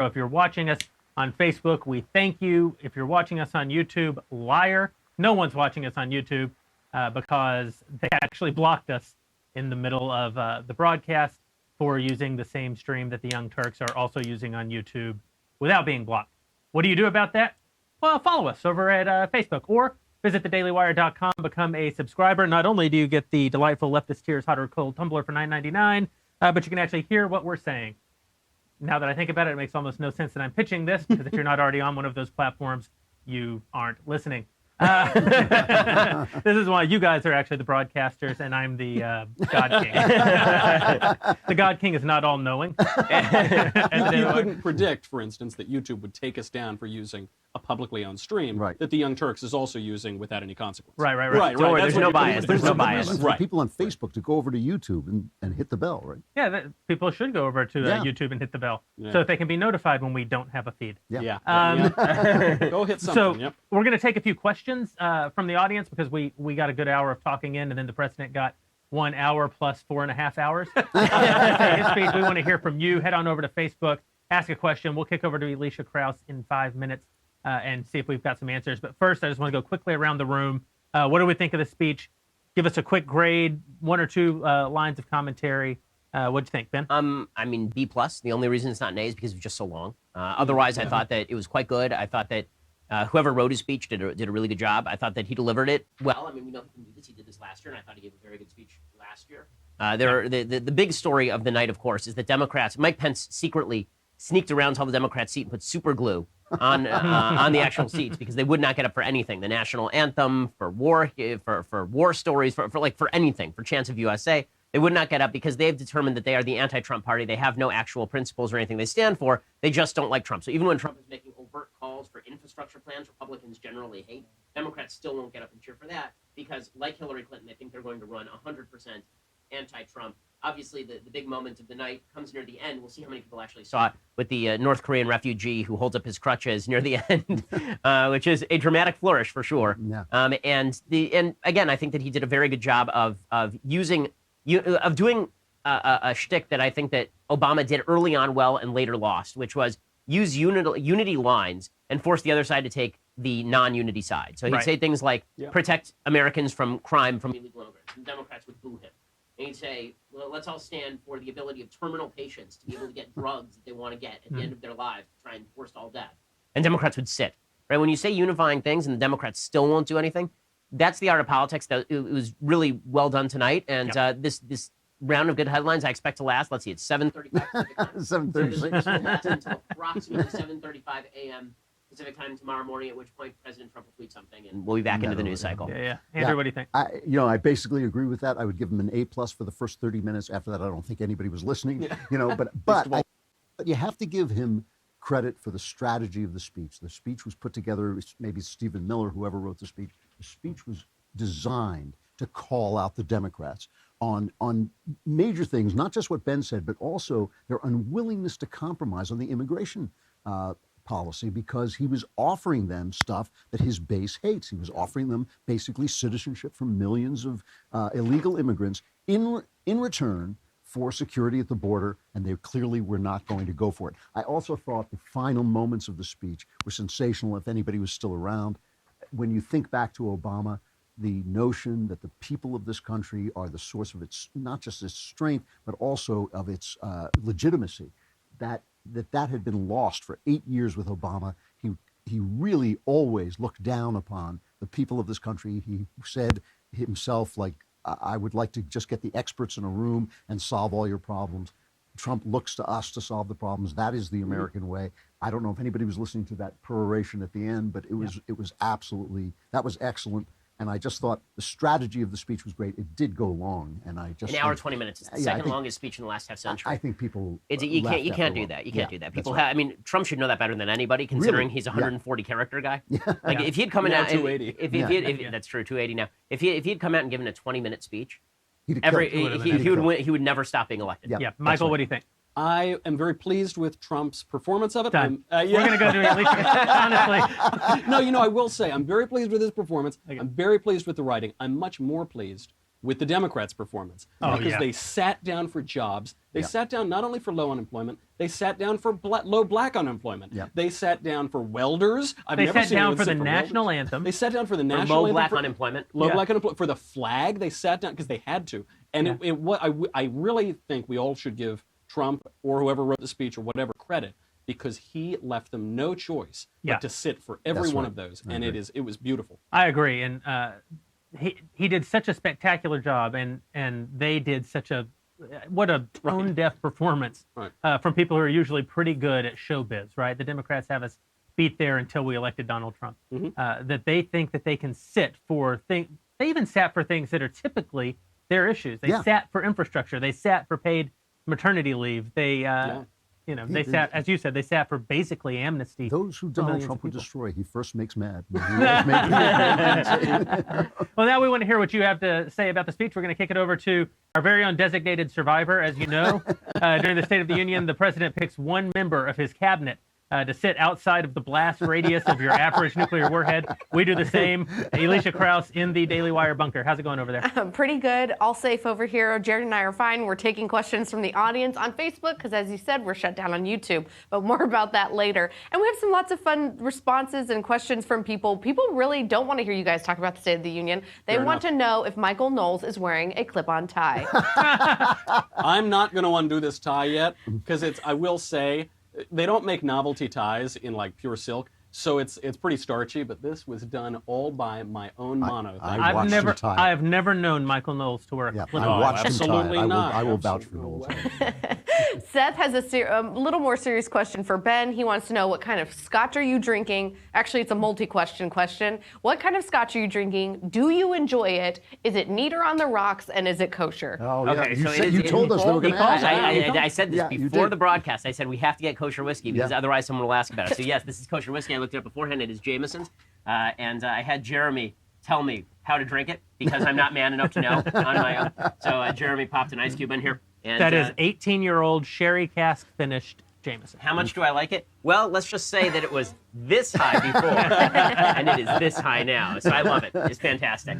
If you're watching us on Facebook, we thank you. If you're watching us on YouTube, liar. No one's watching us on YouTube because they actually blocked us in the middle of the broadcast for using the same stream that the Young Turks are also using on YouTube without being blocked. What do you do about that? Well, follow us over at Facebook or visit thedailywire.com, become a subscriber. Not only do you get the delightful Leftist Tears Hot or Cold tumbler for $9.99, but you can actually hear what we're saying. Now that I think about it, it makes almost no sense that I'm pitching this, because if you're not already on one of those platforms, you aren't listening. This is why you guys are actually the broadcasters, and I'm the God King. The God King is not all-knowing. You couldn't predict, for instance, that YouTube would take us down for using a publicly owned stream that the Young Turks is also using without any consequence. Right. There's no bias. There's no bias. For people on Facebook to go over to YouTube and hit the bell, right? Yeah, people should go over to YouTube and hit the bell so that they can be notified when we don't have a feed. Go hit something. So we're going to take a few questions from the audience, because we got a good hour of talking in, and then the president got 1 hour plus 4.5 hours. His speech. We want to hear from you. Head on over to Facebook, ask a question. We'll kick over to Elisha Krauss in 5 minutes and see if we've got some answers. But first, I just want to go quickly around the room. What do we think of the speech? Give us a quick grade, 1 or 2 lines of commentary. What'd you think, Ben? I mean, B+. The only reason it's not an A is because it was just so long. Otherwise, I thought that it was quite good. I thought that whoever wrote his speech did a really good job. I thought that he delivered it well. I mean, we know he can do this. He did this last year, and I thought he gave a very good speech last year. The big story of the night, of course, is that Mike Pence secretly sneaked around to all the Democrats' seat and put super glue on the actual seats, because they would not get up for anything. The national anthem, for war stories, for anything, for Chants of USA. They would not get up because they've determined that they are the anti-Trump party. They have no actual principles or anything they stand for. They just don't like Trump. So even when Trump is making overt calls for infrastructure plans Republicans generally hate, Democrats still won't get up and cheer for that, because like Hillary Clinton, they think they're going to run 100% anti-Trump. Obviously, the big moment of the night comes near the end. We'll see how many people actually saw it, with the North Korean refugee who holds up his crutches near the end, which is a dramatic flourish for sure. Yeah. And again, I think that he did a very good job of doing a shtick that I think that Obama did early on well and later lost, which was use unity lines and force the other side to take the non-unity side. So he'd say things like, protect Americans from crime, from illegal immigrants, and Democrats would boo him. And he'd say, well, let's all stand for the ability of terminal patients to be able to get drugs that they want to get at the end of their lives to try and forestall death. And Democrats would sit. Right? When you say unifying things and the Democrats still won't do anything, that's the art of politics. It was really well done tonight. And this round of good headlines I expect to last. Let's see, it's 7:35 Pacific time. 7:36. Until approximately 7:35 a.m. Pacific time tomorrow morning, at which point President Trump will tweet something, and we'll be back into the news cycle. Andrew, what do you think? I basically agree with that. I would give him an A+ for the first 30 minutes. After that, I don't think anybody was listening. But you have to give him credit for the strategy of the speech. The speech was put together, maybe Stephen Miller, whoever wrote the speech. The speech was designed to call out the Democrats on major things, not just what Ben said, but also their unwillingness to compromise on the immigration policy, because he was offering them stuff that his base hates. He was offering them basically citizenship for millions of illegal immigrants in return for security at the border, and they clearly were not going to go for it. I also thought the final moments of the speech were sensational, if anybody was still around. When you think back to Obama, the notion that the people of this country are the source of its, not just its strength, but also of its legitimacy, that had been lost for 8 years with Obama. He really always looked down upon the people of this country. He said himself, like, I would like to just get the experts in a room and solve all your problems. Trump looks to us to solve the problems. That is the American way. I don't know if anybody was listening to that peroration at the end, but it was absolutely, that was excellent. And I just thought the strategy of the speech was great. It did go long, and I just an hour 20 minutes. It's the second longest speech in the last half century. I think people you can't do that. You can't do that. People have. I mean, Trump should know that better than anybody, considering he's a 140 character guy. Like if he'd come out, 280. If that's true, 280 now. If he'd come out and given a 20-minute speech, he would never stop being elected. Yeah. Michael, what do you think? I am very pleased with Trump's performance of it. We're going to go to Elisha, honestly. No, I will say I'm very pleased with his performance. I'm very pleased with the writing. I'm much more pleased with the Democrats' performance because they sat down for jobs. They sat down not only for low unemployment, they sat down for low black unemployment. They sat down for welders. They sat down for the national anthem. They sat down for the national anthem. Low black unemployment. Low black unemployment. For the flag, they sat down because they had to. And I really think we all should give Trump or whoever wrote the speech or whatever credit, because he left them no choice but to sit for every one of those. And it was beautiful. I agree. And he did such a spectacular job, and they did such a tone-deaf performance from people who are usually pretty good at showbiz, right? The Democrats have us beat there until we elected Donald Trump. That they think that they can sit for things. They even sat for things that are typically their issues. They sat for infrastructure. They sat for paid maternity leave. They they sat, as you said, they sat for basically amnesty. Those who Donald Trump would destroy, he first makes mad. Well, now we want to hear what you have to say about the speech. We're going to kick it over to our very own designated survivor. As you know, during the State of the Union, the president picks one member of his cabinet to sit outside of the blast radius of your average nuclear warhead. We do the same. Elisha Krauss in the Daily Wire bunker. How's it going over there? Pretty good. All safe over here. Jared and I are fine. We're taking questions from the audience on Facebook because, as you said, we're shut down on YouTube. But more about that later. And we have lots of fun responses and questions from people. People really don't want to hear you guys talk about the State of the Union. They want to know if Michael Knowles is wearing a clip-on tie. I'm not going to undo this tie yet because I will say, they don't make novelty ties in like pure silk, so it's pretty starchy. But this was done all by my own mano. I have never known Michael Knowles to wear a clip-on. I watched absolutely him tie. not. I will vouch for Knowles. Seth has a little more serious question for Ben. He wants to know, what kind of scotch are you drinking? Actually, it's a multi-question question. What kind of scotch are you drinking? Do you enjoy it? Is it neat or on the rocks? And is it kosher? Oh, yeah. Okay, You told us they were going to ask. I said this before the broadcast. I said we have to get kosher whiskey because otherwise someone will ask about it. So yes, this is kosher whiskey. I looked it up beforehand. It is Jameson's. And I had Jeremy tell me how to drink it because I'm not man enough to know on my own. So Jeremy popped an ice cube in here. And, that is 18-year-old sherry cask finished Jameson. How much do I like it? Well, let's just say that it was this high before, and it is this high now. So I love it. It's fantastic.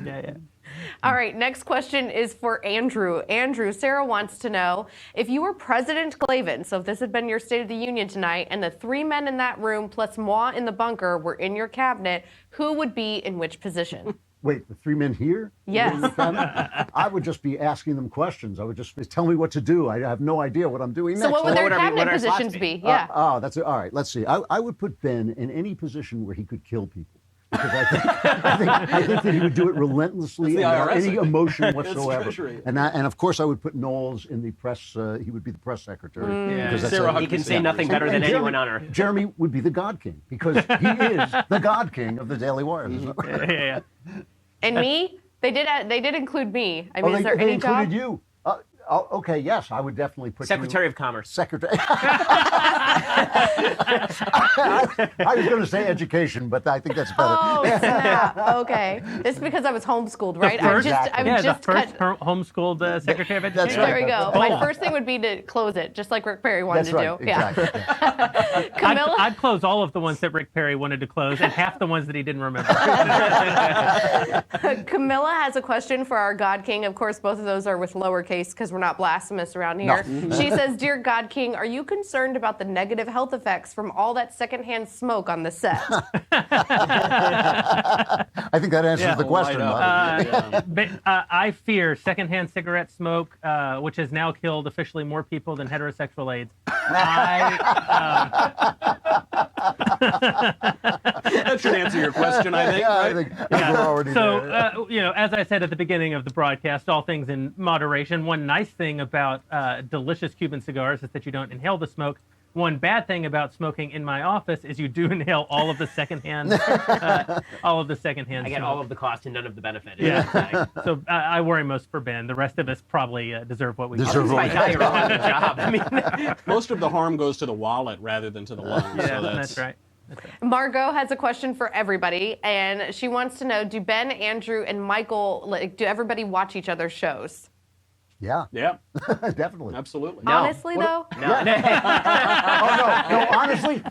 All right, next question is for Andrew. Andrew, Sarah wants to know, if you were President Klavan, so if this had been your State of the Union tonight, and the three men in that room plus moi in the bunker were in your cabinet, who would be in which position? Wait, the three men here? Yes. I would just be asking them questions. I would just tell me what to do. I have no idea what I'm doing next. So what would their cabinet positions be? Yeah. That's it. All right, let's see. I would put Ben in any position where he could kill people. Because I think that he would do it relentlessly and without any emotion whatsoever. And of course I would put Knowles in the press. He would be the press secretary. He can say nothing better than anyone on earth. Jeremy would be the God King because he is the God King of the Daily Wire. And me? They did include me. I mean, is there they any included job? You. Okay, yes, I would definitely put Secretary you, of Commerce. Secretary. I was going to say education, but I think that's better. Oh, snap. Okay. This is because I was homeschooled, right? The first homeschooled Secretary of Education. That's right. There we go. My first thing would be to close it, just like Rick Perry wanted to do. Exactly. Yeah. Camilla? I'd close all of the ones that Rick Perry wanted to close and half the ones that he didn't remember. Camilla has a question for our God King. Of course, both of those are with lowercase because we're not blasphemous around here. No. She says, "Dear God King, are you concerned about the negative health effects from all that secondhand smoke on the set?" I think that answers the question. I fear secondhand cigarette smoke, which has now killed officially more people than heterosexual AIDS. That should answer your question, I think. Yeah, right? I think we're already there. As I said at the beginning of the broadcast, all things in moderation. One nice thing about delicious Cuban cigars is that you don't inhale the smoke. One bad thing about smoking in my office is you do inhale all of the secondhand, I get smoke. all of the cost and none of the benefit. Yeah. So I worry most for Ben. The rest of us probably deserve what we get. You're on the job. I mean, most of the harm goes to the wallet rather than to the lungs. Yeah, so that's right. Margot has a question for everybody, and she wants to know, do Ben, Andrew, and Michael, do everybody watch each other's shows? Yeah, Yeah, definitely. absolutely. No. Honestly, though, No. Oh no,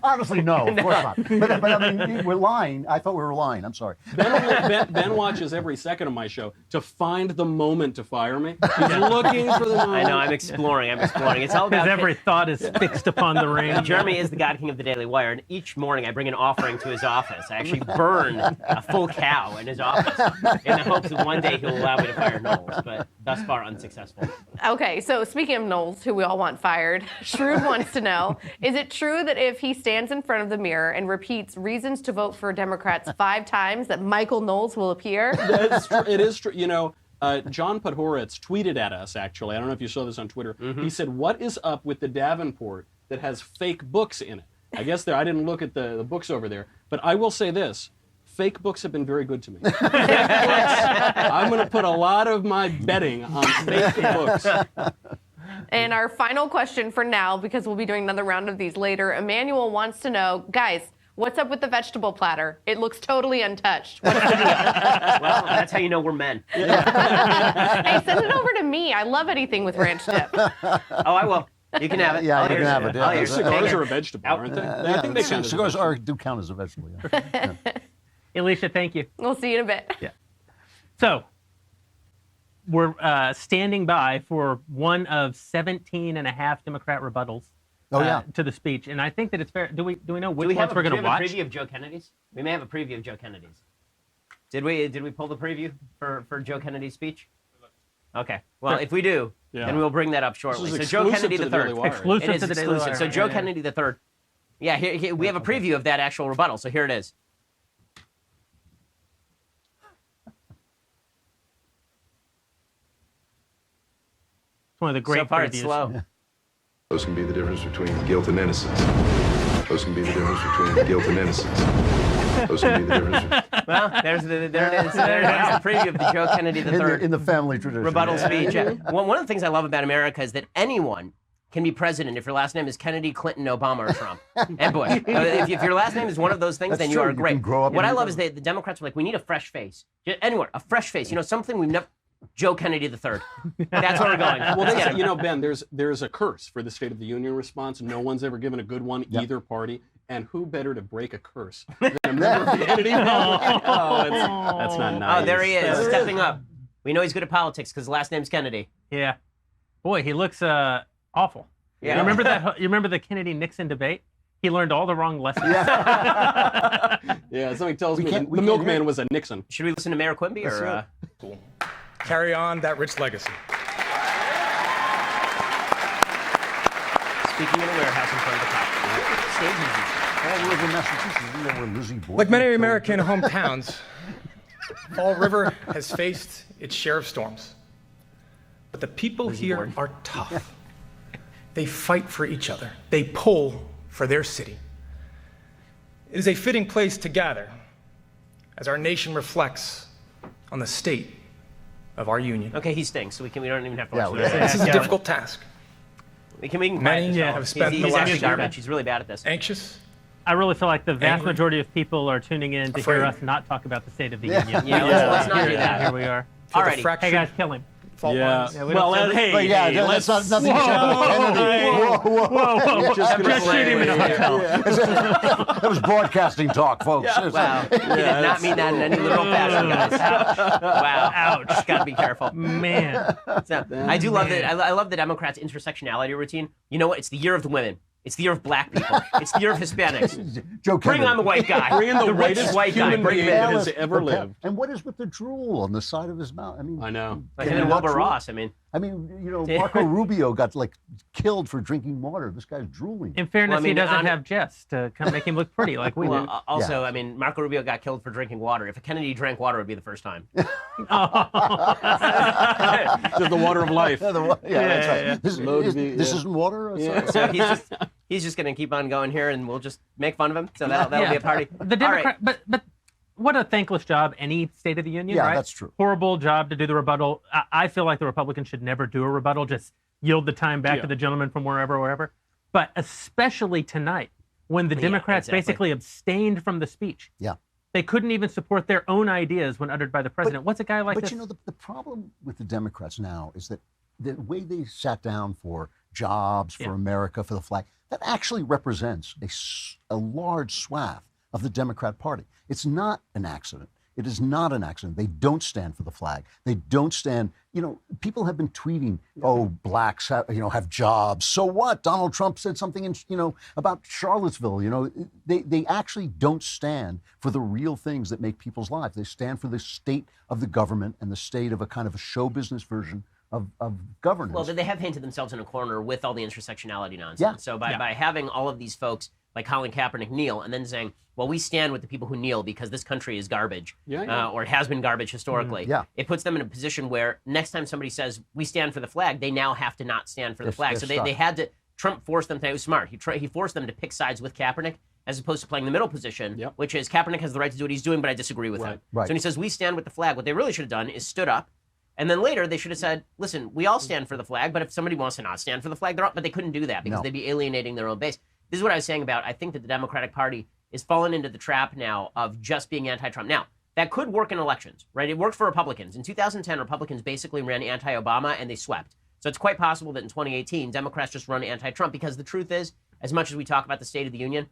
honestly, no, of course not. But I mean, we're lying. I thought we were lying. I'm sorry. Ben watches every second of my show to find the moment to fire me. He's looking for the moment. I know. I'm exploring. It's all about His every thought is fixed upon the ring. Jeremy is the God King of the Daily Wire, and each morning I bring an offering to his office. I actually burn a full cow in his office in the hopes that one day he'll allow me to fire Knowles, but thus far unsuccessful. Okay, so speaking of Knowles, who we all want fired, Shrewd wants to know, is it true that if he stands in front of the mirror and repeats reasons to vote for Democrats 5 times, that Michael Knowles will appear? That's true. It is true. You know, John Podhoretz tweeted at us, actually. I don't know if you saw this on Twitter. Mm-hmm. He said, what is up with the Davenport that has fake books in it? I guess I didn't look at the books over there, but I will say this. Fake books have been very good to me. I'm going to put a lot of my betting on fake books. And our final question for now, because we'll be doing another round of these later, Emmanuel wants to know, guys, what's up with the vegetable platter? It looks totally untouched. What's the deal? Well, that's how you know we're men. Hey, send it over to me. I love anything with ranch dip. Oh, I will. You can have it. Yeah, I'll you can here's have it. I'll Yeah. here's Cigars are a vegetable, aren't they? I think they count as a cigars vegetable. do count as a vegetable. Yeah. Elisha, thank you. We'll see you in a bit. Yeah. So we're standing by for one of 17 and a half Democrat rebuttals to the speech, and I think that it's fair. Do we know which ones we're going to watch? Do we have a preview of Joe Kennedy's? We may have a preview of Joe Kennedy's. Did we pull the preview for Joe Kennedy's speech? Okay. Well, if we do, then we'll bring that up shortly. This is So Joe exclusive Kennedy to the Daily III. Wire. Exclusive It is to the Daily exclusive. Wire. So Joe Yeah. Kennedy III. Yeah, here we have a preview of that actual rebuttal. So here it is. It's one of the great So far, previews. it's slow. Those can be the difference between guilt and innocence. Those can be the difference between guilt and innocence. Those can be the difference. Well, there it is. There's the preview of the Joe Kennedy III In the family tradition. rebuttal speech. One of the things I love about America is that anyone can be president if your last name is Kennedy, Clinton, Obama, or Trump, and Bush. If your last name is one of those things, That's then you true. are You great. can grow up What and I be love is that the Democrats were like, we need a fresh face. Anywhere, a fresh face. You know, something we've never. Joe Kennedy III. That's where we're going. Well, Let's get him. you know, Ben, there's a curse for the State of the Union response. No one's ever given a good one, either party. And who better to break a curse than a member of the Kennedy family? Oh, that's not nice. Oh, there he is, stepping up. We know he's good at politics because his last name's Kennedy. Yeah. Boy, he looks awful. Yeah. You remember that? You remember the Kennedy-Nixon debate? He learned all the wrong lessons. Yeah, somebody tells me the milkman was a Nixon. Should we listen to Mayor Quimby or? Carry on that rich legacy. Speaking in a warehouse in front of the cop. Stage musician. All over Massachusetts, isn't there where Lizzie Borden Like many killed- American hometowns, Fall River has faced its share of storms. But the people here Borden. are tough. They fight for each other. They pull for their city. It is a fitting place to gather as our nation reflects on the state of our union. Okay, he stinks, so we don't even have to Yeah, watch we- this. This is a difficult task. We can quiet Many this fellow. have spent He's the last actually year garbage. He's really bad at this. Anxious, I really feel like the vast Angry. majority of people are tuning in to hear Afraid. us not talk about the State of the Union. Yeah, let's not do Here- that. Here we are. feel the Alrighty. fractured Hey guys, kill him. fault Yeah. lines. Yeah, we Well, don't- hey, But yeah, hey, that's let's. not nothing to say about Kennedy. Whoa, whoa. Just Just gonna shoot him in the say- hotel. That was broadcasting talk, folks. Wow. He did not mean that in any literal fashion, guys. Wow. Ouch. Gotta be careful. Man. So, I do love that. I love the Democrats' intersectionality routine. You know what? It's the year of the women. It's the year of black people. It's the year of Hispanics. Joe Bring Kennedy. on the white guy. Bring in the rich whitest white guy. human Bring him being in. that has Alice, ever the lived. And what is with the drool on the side of his mouth? I mean, I know. Like can him and you not Wilbur drool? Ross. I mean, you know, Marco Rubio got like killed for drinking water. This guy's drooling. In fairness, Well, I mean, he doesn't on- have Jess to come make him look pretty like we do. well, also, I mean, Marco Rubio got killed for drinking water. If a Kennedy drank water, it would be the first time. Just the water of life. Yeah, that's right. yeah. This, Low to is, be- this yeah. isn't water. So he's just going to keep on going here, and we'll just make fun of him. So that'll be a party. The Democrat, but what a thankless job any State of the Union, Yeah, right? that's true. Horrible job to do the rebuttal. I feel like the Republicans should never do a rebuttal, just yield the time back Yeah. to the gentleman from wherever. But especially tonight, when the Democrats exactly. basically abstained from the speech. Yeah. They couldn't even support their own ideas when uttered by the president. What's a guy like But this? you know, the problem with the Democrats now is that the way they sat down for jobs, for America, for the flag, that actually represents a large swath of the Democrat Party. It's not an accident. It is not an accident. They don't stand for the flag. They don't stand, people have been tweeting, oh, blacks have jobs. So what? Donald Trump said something, about Charlottesville. They actually don't stand for the real things that make people's lives. They stand for the state of the government and the state of a kind of a show business version of governance. Well, they have painted themselves in a corner with all the intersectionality nonsense. Yeah. So by having all of these folks like Colin Kaepernick kneel and then saying, well, we stand with the people who kneel because this country is garbage, or it has been garbage historically. It puts them in a position where next time somebody says, we stand for the flag, they now have to not stand for the flag. So they had to, Trump forced them to, it was smart. He forced them to pick sides with Kaepernick as opposed to playing the middle position, which is Kaepernick has the right to do what he's doing, but I disagree with him. Right. So when he says, we stand with the flag, what they really should have done is stood up. And then later, they should have said, listen, we all stand for the flag, but if somebody wants to not stand for the flag, they're up. But they couldn't do that because they'd be alienating their own base. This is what I was saying about, I think that the Democratic Party is fallen into the trap now of just being anti-Trump. Now, that could work in elections, right? It worked for Republicans. In 2010, Republicans basically ran anti-Obama and they swept. So it's quite possible that in 2018, Democrats just run anti-Trump because the truth is, as much as we talk about the State of the Union,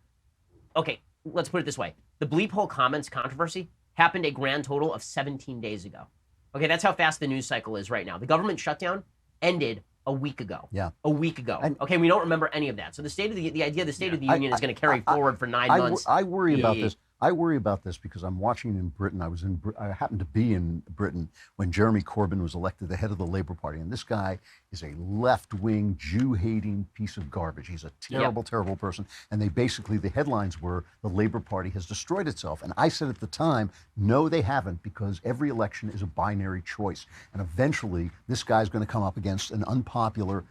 okay, let's put it this way. The bleep hole comments controversy happened a grand total of 17 days ago. Okay, that's how fast the news cycle is right now. The government shutdown ended a week ago. A week ago. Okay, we don't remember any of that. So the idea of the State of the Union is going to carry forward for 9 months. I worry about this. I worry about this because I'm watching in Britain. I happened to be in Britain when Jeremy Corbyn was elected the head of the Labour Party. And this guy is a left-wing, Jew-hating piece of garbage. He's a terrible, terrible person. And the headlines were, the Labour Party has destroyed itself. And I said at the time, no, they haven't, because every election is a binary choice. And eventually, this guy's going to come up against an unpopular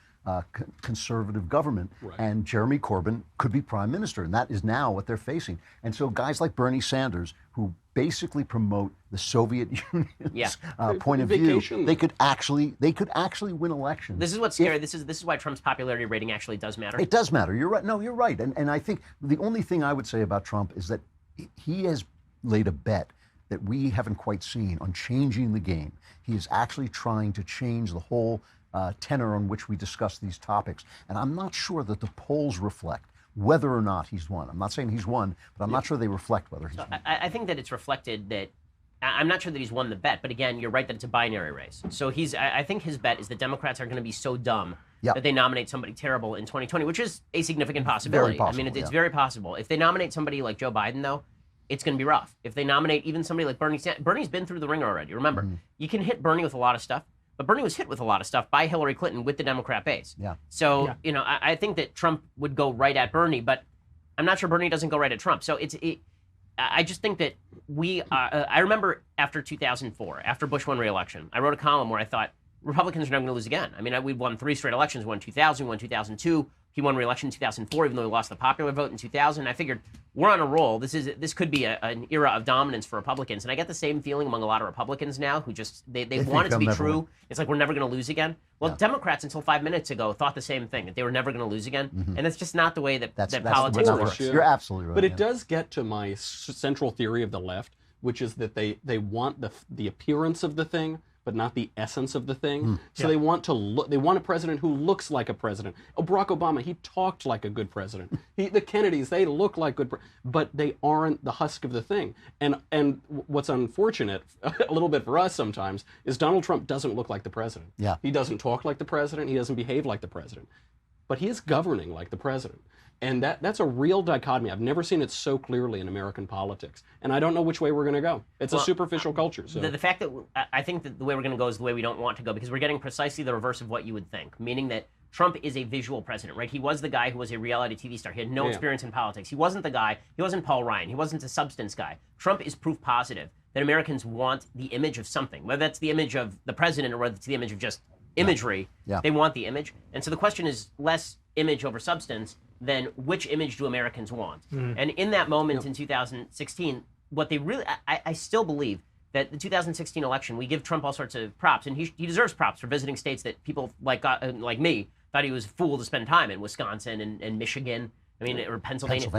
conservative government, and Jeremy Corbyn could be prime minister, and that is now what they're facing. And so guys like Bernie Sanders, who basically promote the Soviet Union's point of view, they could actually win elections. This is what's scary. This is why Trump's popularity rating actually does matter. It does matter. You're right. No, you're right. And I think the only thing I would say about Trump is that he has laid a bet that we haven't quite seen on changing the game. He is actually trying to change the whole tenor on which we discuss these topics. And I'm not sure that the polls reflect whether or not he's won. I'm not saying he's won, but I'm not sure they reflect whether he's won. I think that it's reflected that, I'm not sure that he's won the bet, but again, you're right that it's a binary race. So I think his bet is that Democrats are going to be so dumb that they nominate somebody terrible in 2020, which is a significant possibility. Very possible, I mean, it's very possible. If they nominate somebody like Joe Biden, though, it's going to be rough. If they nominate even somebody like Bernie Sanders, Bernie's been through the ringer already. Remember, you can hit Bernie with a lot of stuff. But Bernie was hit with a lot of stuff by Hillary Clinton with the Democrat base. So, I think that Trump would go right at Bernie, but I'm not sure Bernie doesn't go right at Trump. So I just think that I remember after 2004, after Bush won re-election, I wrote a column where I thought Republicans are never going to lose again. I mean, we won 3 straight elections, won 2000, won 2002. He won re-election in 2004, even though he lost the popular vote in 2000. I figured we're on a roll. This could be an era of dominance for Republicans. And I get the same feeling among a lot of Republicans now who just, they want it to be true. It's like, we're never going to lose again. Well, Democrats until 5 minutes ago thought the same thing, that they were never going to lose again. And that's just not the way that politics works. You're absolutely right. But it does get to my central theory of the left, which is that they want the appearance of the thing, but not the essence of the thing. So they want a president who looks like a president. Barack Obama, he talked like a good president. The Kennedys, they look like good, but they aren't the husk of the thing. And what's unfortunate, a little bit for us sometimes, is Donald Trump doesn't look like the president. He doesn't talk like the president. He doesn't behave like the president. But he is governing like the president. And that's a real dichotomy. I've never seen it so clearly in American politics. And I don't know which way we're going to go. It's a superficial culture. So. The fact that I think that the way we're going to go is the way we don't want to go, because we're getting precisely the reverse of what you would think, meaning that Trump is a visual president, right? He was the guy who was a reality TV star. He had no experience in politics. He wasn't the guy. He wasn't Paul Ryan. He wasn't a substance guy. Trump is proof positive that Americans want the image of something, whether that's the image of the president or whether it's the image of just imagery. They want the image. And so the question is less image over substance than which image do Americans want. And in that moment in 2016, what they really, I still believe that the 2016 election, we give Trump all sorts of props, and he deserves props for visiting states that people like me thought he was a fool to spend time in, Wisconsin and Michigan, or Pennsylvania.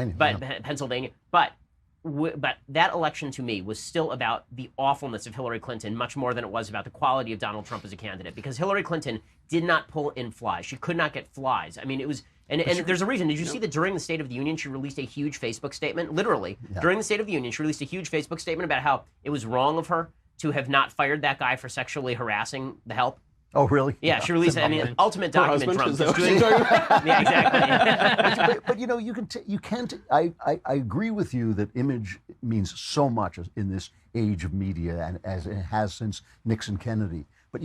Pennsylvania. But but that election to me was still about the awfulness of Hillary Clinton much more than it was about the quality of Donald Trump as a candidate, because Hillary Clinton did not pull in flies. She could not get flies. I mean, it was, and there's a reason. Did you see that during the State of the Union, she released a huge Facebook statement? Literally, during the State of the Union, she released a huge Facebook statement about how it was wrong of her to have not fired that guy for sexually harassing the help. Oh, really? Yeah, she released. I mean, ultimate document Trump. Yeah, exactly. but you know, you can't. I agree with you that image means so much in this age of media, and as it has since Nixon, Kennedy. But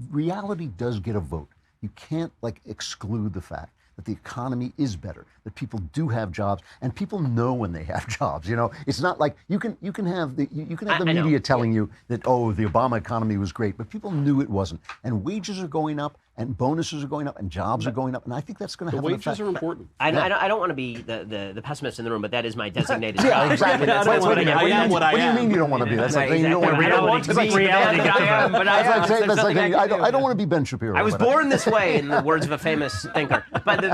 reality does get a vote. You can't exclude the fact that the economy is better, that people do have jobs, and people know when they have jobs. You know, it's not like you can have the media telling you that, oh, the Obama economy was great, but people knew it wasn't. And wages are going up, and bonuses are going up, and jobs are going up, and I think that's going to have an effect. Wages are important. I don't want to be the pessimist in the room, but that is my designated job. Yeah, exactly. That's what do you mean you don't want to be? That's like saying you don't want to be. I don't want to be reality guy, but I don't want to be Ben Shapiro. I was born this way, in the words of a famous thinker. But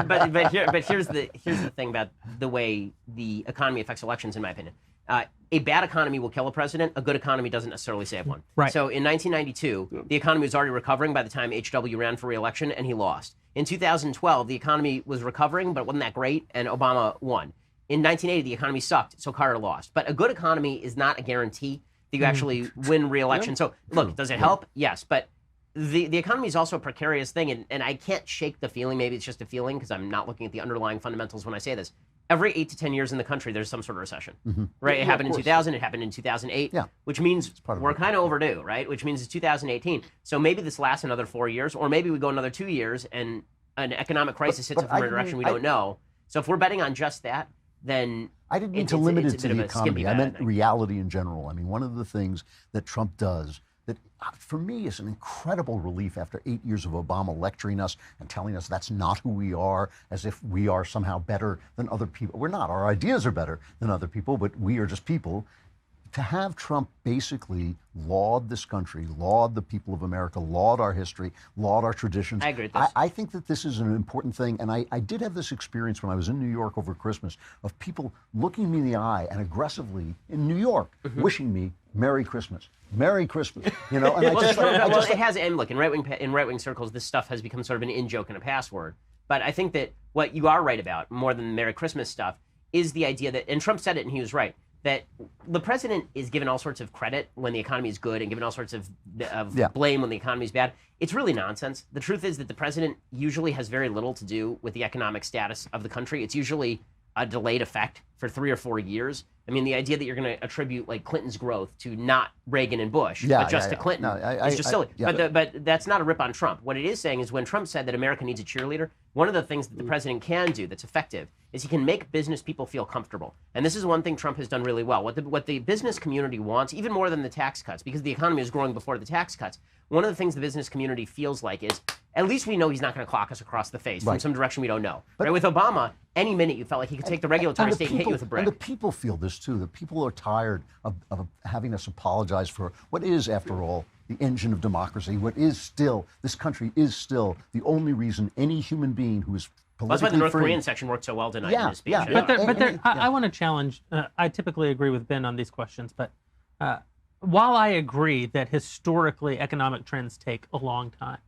here's the thing about the way the economy affects elections, in my opinion. A bad economy will kill a president. A good economy doesn't necessarily save one. Right. So in 1992, the economy was already recovering by the time H.W. ran for re-election, and he lost. In 2012, the economy was recovering, but it wasn't that great, and Obama won. In 1980, the economy sucked, so Carter lost. But a good economy is not a guarantee that you actually win re-election. So look, does it help? Yes, but the economy is also a precarious thing, and I can't shake the feeling. Maybe it's just a feeling because I'm not looking at the underlying fundamentals when I say this. Every 8 to 10 years in the country, there's some sort of recession, right? It happened in 2000, it happened in 2008, which means we're kind of overdue, right? Which means it's 2018. So maybe this lasts another 4 years, or maybe we go another 2 years and an economic crisis hits us from a direction we don't know. So if we're betting on just that, then I didn't mean to limit it to the economy. I meant reality in general. I mean, one of the things that Trump does that for me is an incredible relief after 8 years of Obama lecturing us and telling us that's not who we are, as if we are somehow better than other people. We're not. Our ideas are better than other people, but we are just people. To have Trump basically laud this country, laud the people of America, laud our history, laud our traditions. I agree with this. I think that this is an important thing, and I did have this experience when I was in New York over Christmas of people looking me in the eye and aggressively in New York wishing me Merry Christmas. Merry Christmas. You know, and it has, and look, in right-wing circles, this stuff has become sort of an in-joke and a password. But I think that what you are right about, more than the Merry Christmas stuff, is the idea that, and Trump said it and he was right, that the president is given all sorts of credit when the economy is good and given all sorts of blame when the economy is bad. It's really nonsense. The truth is that the president usually has very little to do with the economic status of the country. It's usually a delayed effect for 3 or 4 years. I mean, the idea that you're going to attribute Clinton's growth to not Reagan and Bush, but just to Clinton is just silly. But that's not a rip on Trump. What it is saying is when Trump said that America needs a cheerleader, one of the things that the president can do that's effective is he can make business people feel comfortable. And this is one thing Trump has done really well. What the business community wants, even more than the tax cuts, because the economy is growing before the tax cuts, one of the things the business community feels like is, at least we know he's not going to clock us across the face from some direction we don't know. Right? With Obama, any minute you felt like he could take the regulatory state and hit you with a brick. And the people feel this too. The people are tired of having us apologize for what is, after all, the engine of democracy. What is still, this country is still the only reason any human being who is politically that's why the North free, Korean section worked so well tonight in his speech. I want to challenge. I typically agree with Ben on these questions, but while I agree that historically economic trends take a long time,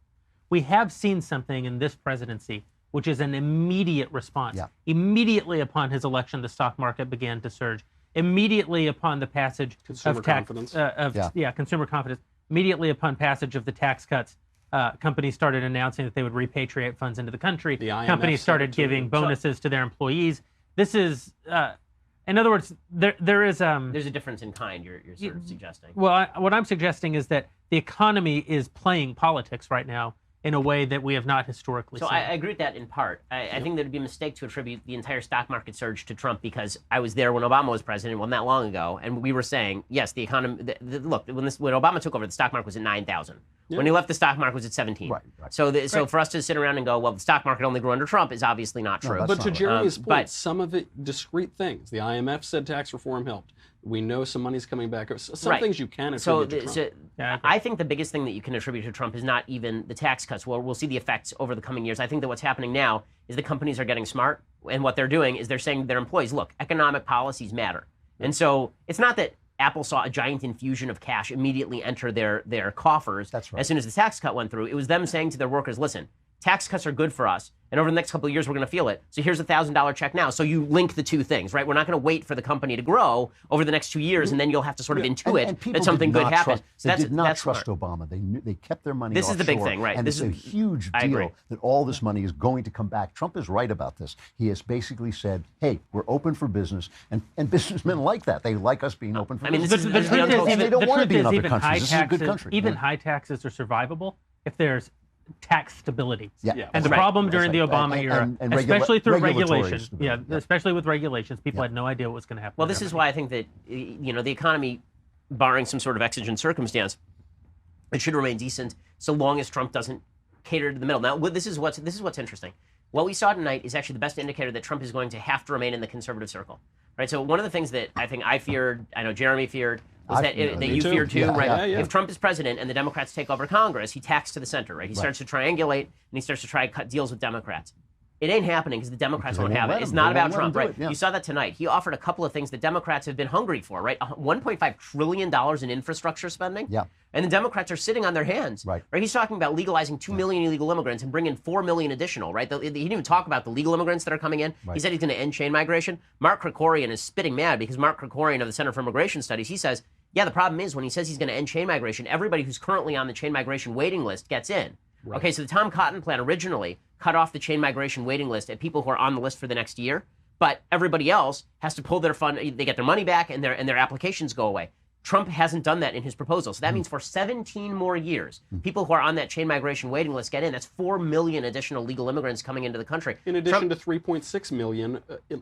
we have seen something in this presidency which is an immediate response. Immediately upon his election, the stock market began to surge. Immediately upon the passage consumer confidence. Consumer confidence. Immediately upon passage of the tax cuts, companies started announcing that they would repatriate funds into the country. Companies started giving bonuses to their employees. This is, in other words, there is there's a difference in kind. You're sort of suggesting. Well, what I'm suggesting is that the economy is playing politics right now in a way that we have not historically seen. So I agree with that in part. I think that it would be a mistake to attribute the entire stock market surge to Trump, because I was there when Obama was president, wasn't that long ago, and we were saying, yes, the economy, look, when Obama took over, the stock market was at 9,000. When he left, the stock market was at 17. Right. So for us to sit around and go, well, the stock market only grew under Trump is obviously not true. But to Jeremy's point, some of it discrete things. The IMF said tax reform helped. We know some money's coming back. Some things you can attribute to Trump. I think the biggest thing that you can attribute to Trump is not even the tax cuts. Well, we'll see the effects over the coming years. I think that what's happening now is the companies are getting smart, and what they're doing is they're saying to their employees, look, economic policies matter. And so it's not that Apple saw a giant infusion of cash immediately enter their coffers That's right. as soon as the tax cut went through. It was them saying to their workers, listen, tax cuts are good for us, and over the next couple of years, we're going to feel it. So here's a $1,000 check now. So you link the two things, right? We're not going to wait for the company to grow over the next 2 years, and then you'll have to sort of intuit and people that something did good not happens. Trust, So they did not that's trust smart. Obama. They kept their money This is the big offshore, thing, right? And This it's a is- huge I agree. deal that all this money is going to come back. Trump is right about this. He has basically said, hey, we're open for business. And businessmen like that. They like us being open for I mean, business. this is the truth untold- is, and they even, don't want to be in other even countries. high This is a good taxes, country. even Yeah. high taxes are survivable if there's tax stability. Yeah. Yeah. And the Right. problem That's during the right. Obama And- era, and especially through regulatory regulation, stability. Yeah. especially with regulations, people Yeah. had no idea what was going to happen. Well, with this is everything. why I think that, the economy, barring some sort of exigent circumstance, it should remain decent so long as Trump doesn't cater to the middle. Now, this is what's interesting. What we saw tonight is actually the best indicator that Trump is going to have to remain in the conservative circle, right? So one of the things that I think I feared, I know Jeremy feared, was that Me you too. feared too, Yeah, right? yeah, yeah. If Trump is president and the Democrats take over Congress, he tacks to the center, right? He starts to triangulate and he starts to try to cut deals with Democrats. It ain't happening because the Democrats Because they won't have won't it. let It's him. not They about won't let Trump, him do right? it, yeah. You saw that tonight. He offered a couple of things that Democrats have been hungry for, right? $1.5 trillion in infrastructure spending. Yeah. And the Democrats are sitting on their hands. Right. He's talking about legalizing 2 million illegal immigrants and bringing 4 million additional, right? He didn't even talk about the legal immigrants that are coming in. Right. He said he's going to end chain migration. Mark Krikorian is spitting mad because Mark Krikorian of the Center for Immigration Studies, he says, yeah, the problem is when he says he's going to end chain migration, everybody who's currently on the chain migration waiting list gets in. Right. Okay, so the Tom Cotton plan originally cut off the chain migration waiting list at people who are on the list for the next year, but everybody else has to pull their fund, they get their money back and their applications go away. Trump hasn't done that in his proposal. So that means for 17 more years, people who are on that chain migration waiting list get in. That's 4 million additional legal immigrants coming into the country. In addition to 3.6 million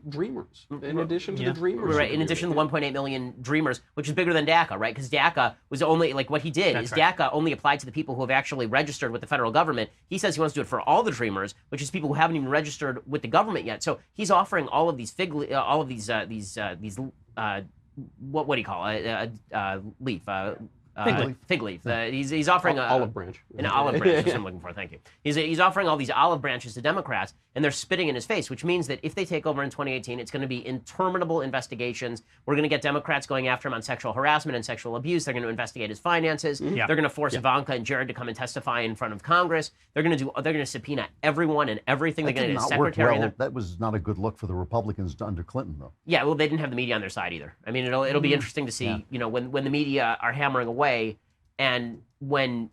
dreamers. In addition to the dreamers. Right, in addition to the 1.8 million dreamers, which is bigger than DACA, right? Because DACA was only, like what he did That's is right. DACA only applied to the people who have actually registered with the federal government. He says he wants to do it for all the dreamers, which is people who haven't even registered with the government yet. So he's offering all of these what do you call it? Leaf. Fig leaf. He's offering Olive branch. an olive branch. That's what I'm looking for. Thank you. He's offering all these olive branches to Democrats, and they're spitting in his face, which means that if they take over in 2018, it's going to be interminable investigations. We're going to get Democrats going after him on sexual harassment and sexual abuse. They're going to investigate his finances. Yeah. They're going to force Ivanka and Jared to come and testify in front of Congress. They're going to subpoena everyone and everything. They're That going did to get not a work secretary. well. That was not a good look for the Republicans under Clinton, though. Yeah, well, they didn't have the media on their side either. I mean, it'll be interesting to see, when the media are hammering away, and when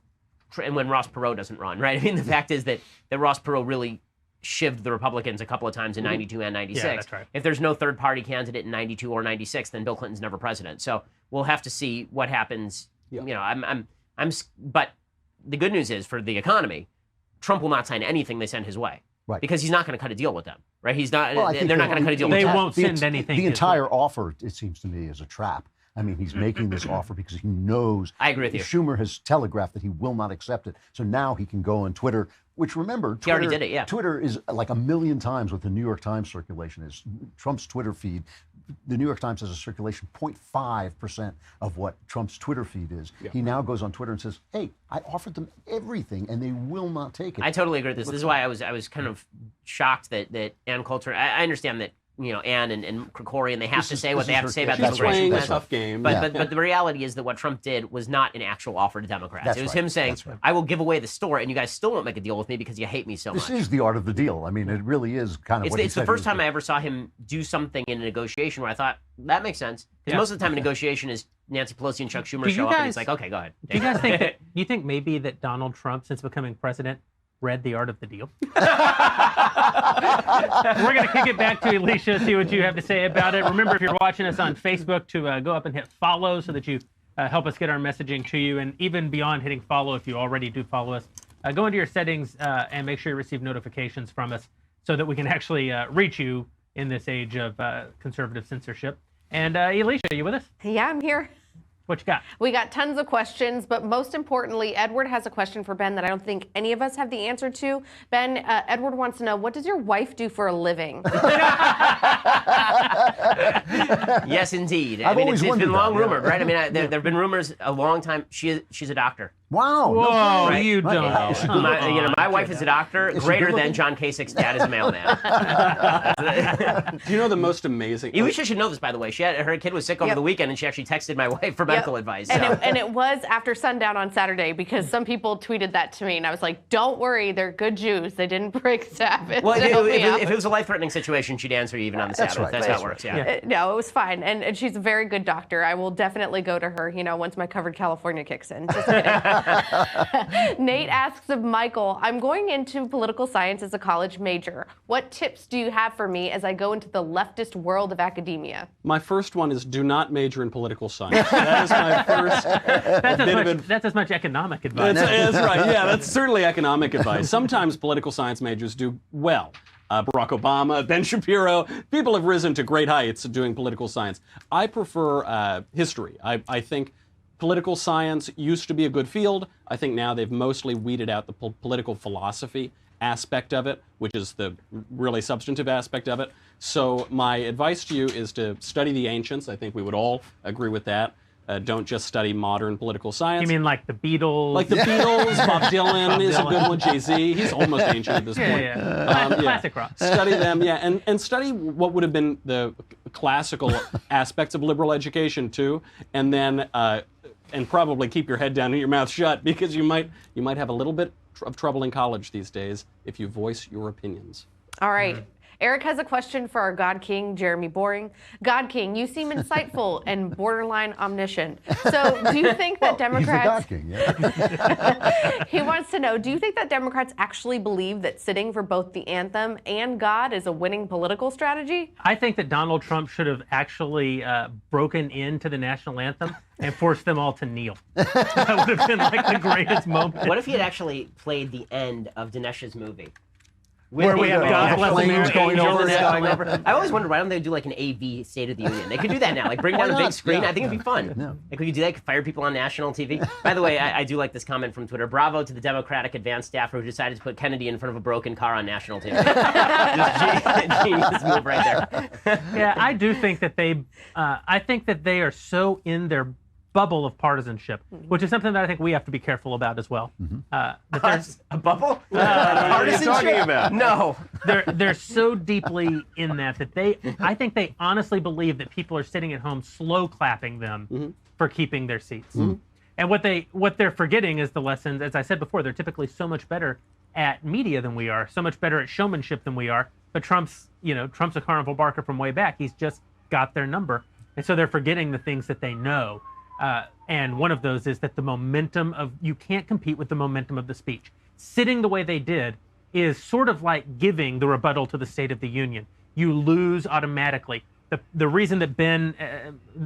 Ross Perot doesn't run, right? I mean, the fact is that Ross Perot really shivved the Republicans a couple of times in 92 and 96. Yeah, that's right. If there's no third party candidate in 92 or 96, then Bill Clinton's never president. So we'll have to see what happens. Yeah. But the good news is for the economy, Trump will not sign anything they send his way. Right. Because he's not going to cut a deal with them, right? He's not. Well, I think they're not going to cut a deal with They Trump. won't send anything The his entire way. offer, it seems to me, is a trap. I mean, he's making this offer because he knows. I agree with you. Schumer has telegraphed that he will not accept it. So now he can go on Twitter, which remember, Twitter, He already did it, yeah. Twitter is like 1 million times what the New York Times circulation is. Trump's Twitter feed, the New York Times has a circulation 0.5% of what Trump's Twitter feed is. Yeah. He now goes on Twitter and says, hey, I offered them everything and they will not take it. I totally agree with this. This is why I was kind of shocked that Ann Coulter. I understand that Ann and Krikorian, they have to say what they have to say about the She's immigration playing a question. tough game. But the reality is that what Trump did was not an actual offer to Democrats. That's it was right. him saying, That's right. I will give away the store and you guys still won't make a deal with me because you hate me so This much. is the art of the deal. I mean, it really is kind of what he It's the said he first was time doing. I ever saw him do something in a negotiation where I thought, that makes sense. Because Yeah. most of the time a negotiation is Nancy Pelosi and Chuck Schumer Do you show up and guys- it's like, okay, go ahead. Do you guys think? You think maybe that Donald Trump, since becoming president, read The Art of the Deal? We're going to kick it back to Elisha, see what you have to say about it. Remember, if you're watching us on Facebook, to go up and hit follow so that you help us get our messaging to you. And even beyond hitting follow, if you already do follow us, go into your settings and make sure you receive notifications from us so that we can actually reach you in this age of conservative censorship. And Elisha, are you with us? Yeah, I'm here. What you got? We got tons of questions, but most importantly, Edward has a question for Ben that I don't think any of us have the answer to. Ben, Edward wants to know, what does your wife do for a living? Yes, indeed. I've always it's wondered been long that, yeah. rumored, right? I mean, there have been rumors a long time. She's a doctor. Wow. Whoa, Right. you Right. don't. My wife is a doctor, greater than John Kasich's dad is a mailman. Do you know the most amazing? Elisha should know this, by the way. Her kid was sick over Yep. the weekend, and she actually texted my wife for medical advice. And, So. it was after sundown on Saturday because some people tweeted that to me, and I was like, "Don't worry, they're good Jews. They didn't break Sabbath." Well, to help me out." if it was a life-threatening situation, she'd answer you even on the That's Sabbath. right. That's how it works. Yeah. No, it was fine, and she's a very good doctor. I will definitely go to her, once my covered California kicks in. Just kidding. Nate asks of Michael, I'm going into political science as a college major. What tips do you have for me as I go into the leftist world of academia? My first one is do not major in political science. That is my first. That's as much economic advice. That's right. Yeah, that's certainly economic advice. Sometimes political science majors do well. Barack Obama, Ben Shapiro, people have risen to great heights doing political science. I prefer history. I think political science used to be a good field. I think now they've mostly weeded out the political philosophy aspect of it, which is the really substantive aspect of it. So my advice to you is to study the ancients. I think we would all agree with that. Don't just study modern political science. You mean like the Beatles? Like the Beatles, Bob Dylan is a good one, Jay-Z. He's almost ancient at this point. Yeah. Classic rock. Study them, and study what would have been the classical aspects of liberal education too, and then and probably keep your head down and your mouth shut because you might have a little bit of trouble in college these days if you voice your opinions. All right. Eric has a question for our God King, Jeremy Boring. God King, you seem insightful and borderline omniscient. So do you think that Democrats... He's the God King, yeah. He wants to know, do you think that Democrats actually believe that sitting for both the anthem and God is a winning political strategy? I think that Donald Trump should have actually broken into the national anthem and forced them all to kneel. That would have been like the greatest moment. What if he had actually played the end of Dinesh's movie? Where we have God Bless planes America going angels over going it. over. I always wonder why don't they do like an AV State of the Union? They could do that now, like bring down a Why big not? screen. Yeah. I think it'd be fun. Yeah. Like we could do that, fire people on national TV. By the way, I do like this comment from Twitter. Bravo to the Democratic advanced staffer who decided to put Kennedy in front of a broken car on national TV. Just genius move right there. Yeah, I do think that I think that they are so in their bubble of partisanship, which is something that I think we have to be careful about as well. That there's A bubble? What are you talking about? No. they're so deeply in that I think they honestly believe that people are sitting at home slow clapping them for keeping their seats. And what they're forgetting is the lessons. As I said before, they're typically so much better at media than we are, so much better at showmanship than we are. But Trump's a carnival barker from way back. He's just got their number, and so they're forgetting the things that they know. And one of those is that you can't compete with the momentum of the speech. Sitting the way they did is sort of like giving the rebuttal to the State of the Union. You lose automatically. The reason that Ben,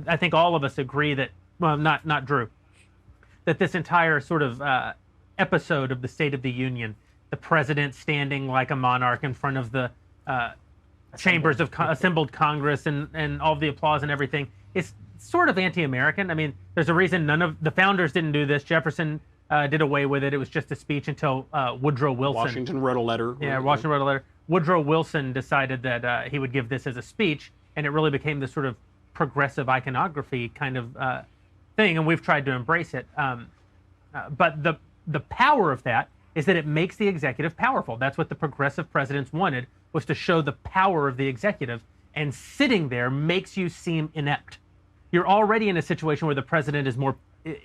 I think all of us agree that, well, not Drew, that this entire sort of episode of the State of the Union, the president standing like a monarch in front of the chambers of assembled Congress and all of the applause and everything, is sort of anti-American. I mean, there's a reason none of the founders didn't do this. Jefferson did away with it. It was just a speech until Woodrow Wilson. Washington wrote a letter. Yeah, Washington wrote a letter. Woodrow Wilson decided that he would give this as a speech, and it really became this sort of progressive iconography kind of thing, and we've tried to embrace it. But the power of that is that it makes the executive powerful. That's what the progressive presidents wanted, was to show the power of the executive, and sitting there makes you seem inept. You're already in a situation where the president is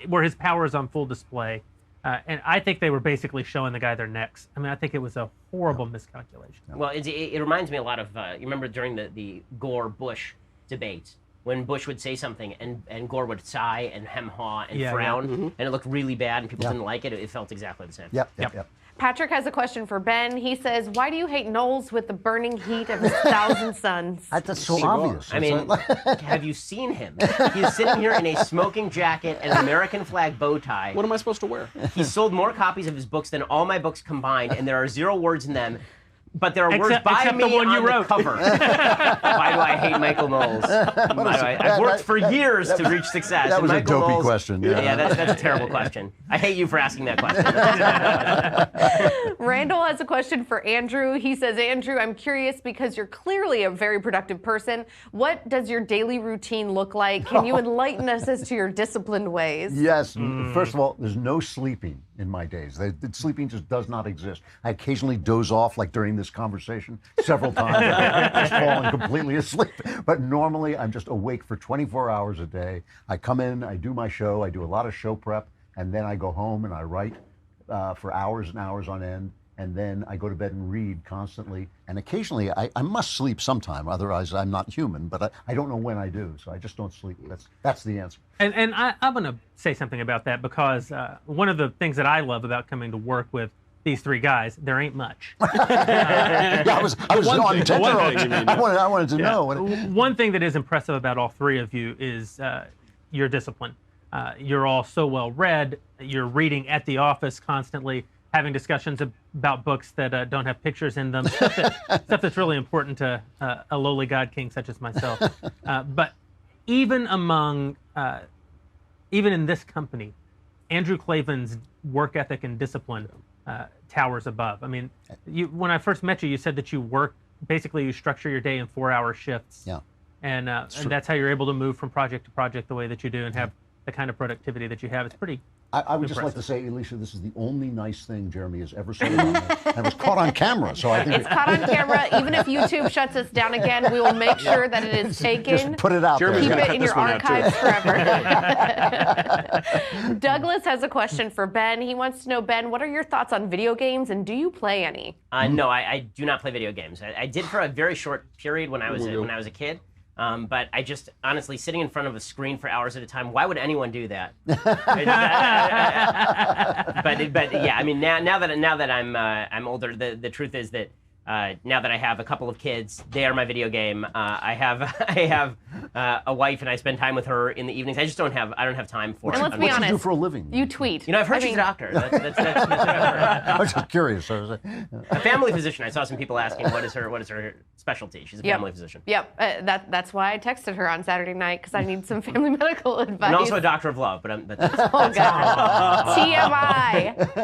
where his power is on full display. And I think they were basically showing the guy their necks. I mean, I think it was a horrible miscalculation. Well, it reminds me a lot of, you remember during the Gore-Bush debates, when Bush would say something and Gore would sigh and hem-haw and frown, and it looked really bad and people didn't like it. It felt exactly the same. Yep. Patrick has a question for Ben. He says, why do you hate Knowles with the burning heat of his 1,000 suns? That's so obvious. I mean, have you seen him? He's sitting here in a smoking jacket and an American flag bow tie. What am I supposed to wear? He sold more copies of his books than all my books combined, and there are 0 words in them. But there are words Except- by except me the one you on wrote. the cover. Why do I hate Michael Knowles? I've worked for years to reach success. That was and a Michael dopey Knowles, question. Yeah, that's a terrible question. I hate you for asking that question. Randall has a question for Andrew. He says, Andrew, I'm curious because you're clearly a very productive person. What does your daily routine look like? Can you enlighten us as to your disciplined ways? Yes. First of all, there's no sleeping in my days. Sleeping just does not exist. I occasionally doze off, like during this conversation, several times. I've just fallen completely asleep. But normally, I'm just awake for 24 hours a day. I come in, I do my show, I do a lot of show prep, and then I go home and I write for hours and hours on end. And then I go to bed and read constantly. And occasionally, I must sleep sometime. Otherwise, I'm not human. But I don't know when I do. So I just don't sleep. That's the answer. And I'm going to say something about that because one of the things that I love about coming to work with these three guys, there ain't much. Yeah, I was on thing, one thing, you mean, yeah. I wanted to know. One thing that is impressive about all three of you is your discipline. You're all so well read. You're reading at the office constantly, having discussions about books that don't have pictures in them, stuff that's really important to a lowly God king such as myself. But even in this company, Andrew Klavan's work ethic and discipline towers above. I mean, when I first met you, you said that you structure your day in 4-hour shifts. Yeah. And that's how you're able to move from project to project the way that you do and have the kind of productivity that you have. It's pretty I would just like to say, Elisha, this is the only nice thing Jeremy has ever said about me. And it was caught on camera, so I think it's caught on camera. Even if YouTube shuts us down again, we will make sure that it is taken. Just put it out there. Keep it in your archives forever. Douglas has a question for Ben. He wants to know, Ben, what are your thoughts on video games, and do you play any? No, I do not play video games. I did for a very short period when I was a kid. But I just, honestly, sitting in front of a screen for hours at a time, why would anyone do that? But yeah, I mean, now that I'm older, the truth is that now that I have a couple of kids, they are my video game. I have a wife, and I spend time with her in the evenings. I don't have time for it. And let's be honest, what do you do for a living? You tweet. You know, I've heard she's a doctor. That's I was just curious. a family physician. I saw some people asking what is her specialty. She's a family physician. Yep. That's why I texted her on Saturday night, because I need some family medical advice. And also a doctor of love, but oh God.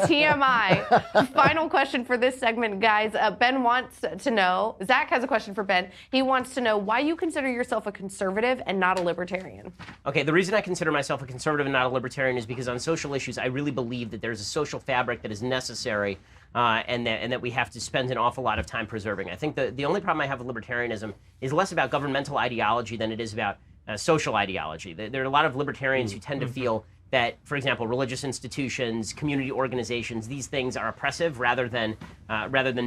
TMI. Final question for this segment, guys. Ben wants to know, Zach has a question for Ben. He wants to know why you consider yourself a conservative and not a libertarian. Okay, the reason I consider myself a conservative and not a libertarian is because on social issues, I really believe that there's a social fabric that is necessary and that we have to spend an awful lot of time preserving. I think the only problem I have with libertarianism is less about governmental ideology than it is about social ideology. There are a lot of libertarians who tend to feel that, for example, religious institutions, community organizations, these things are oppressive rather than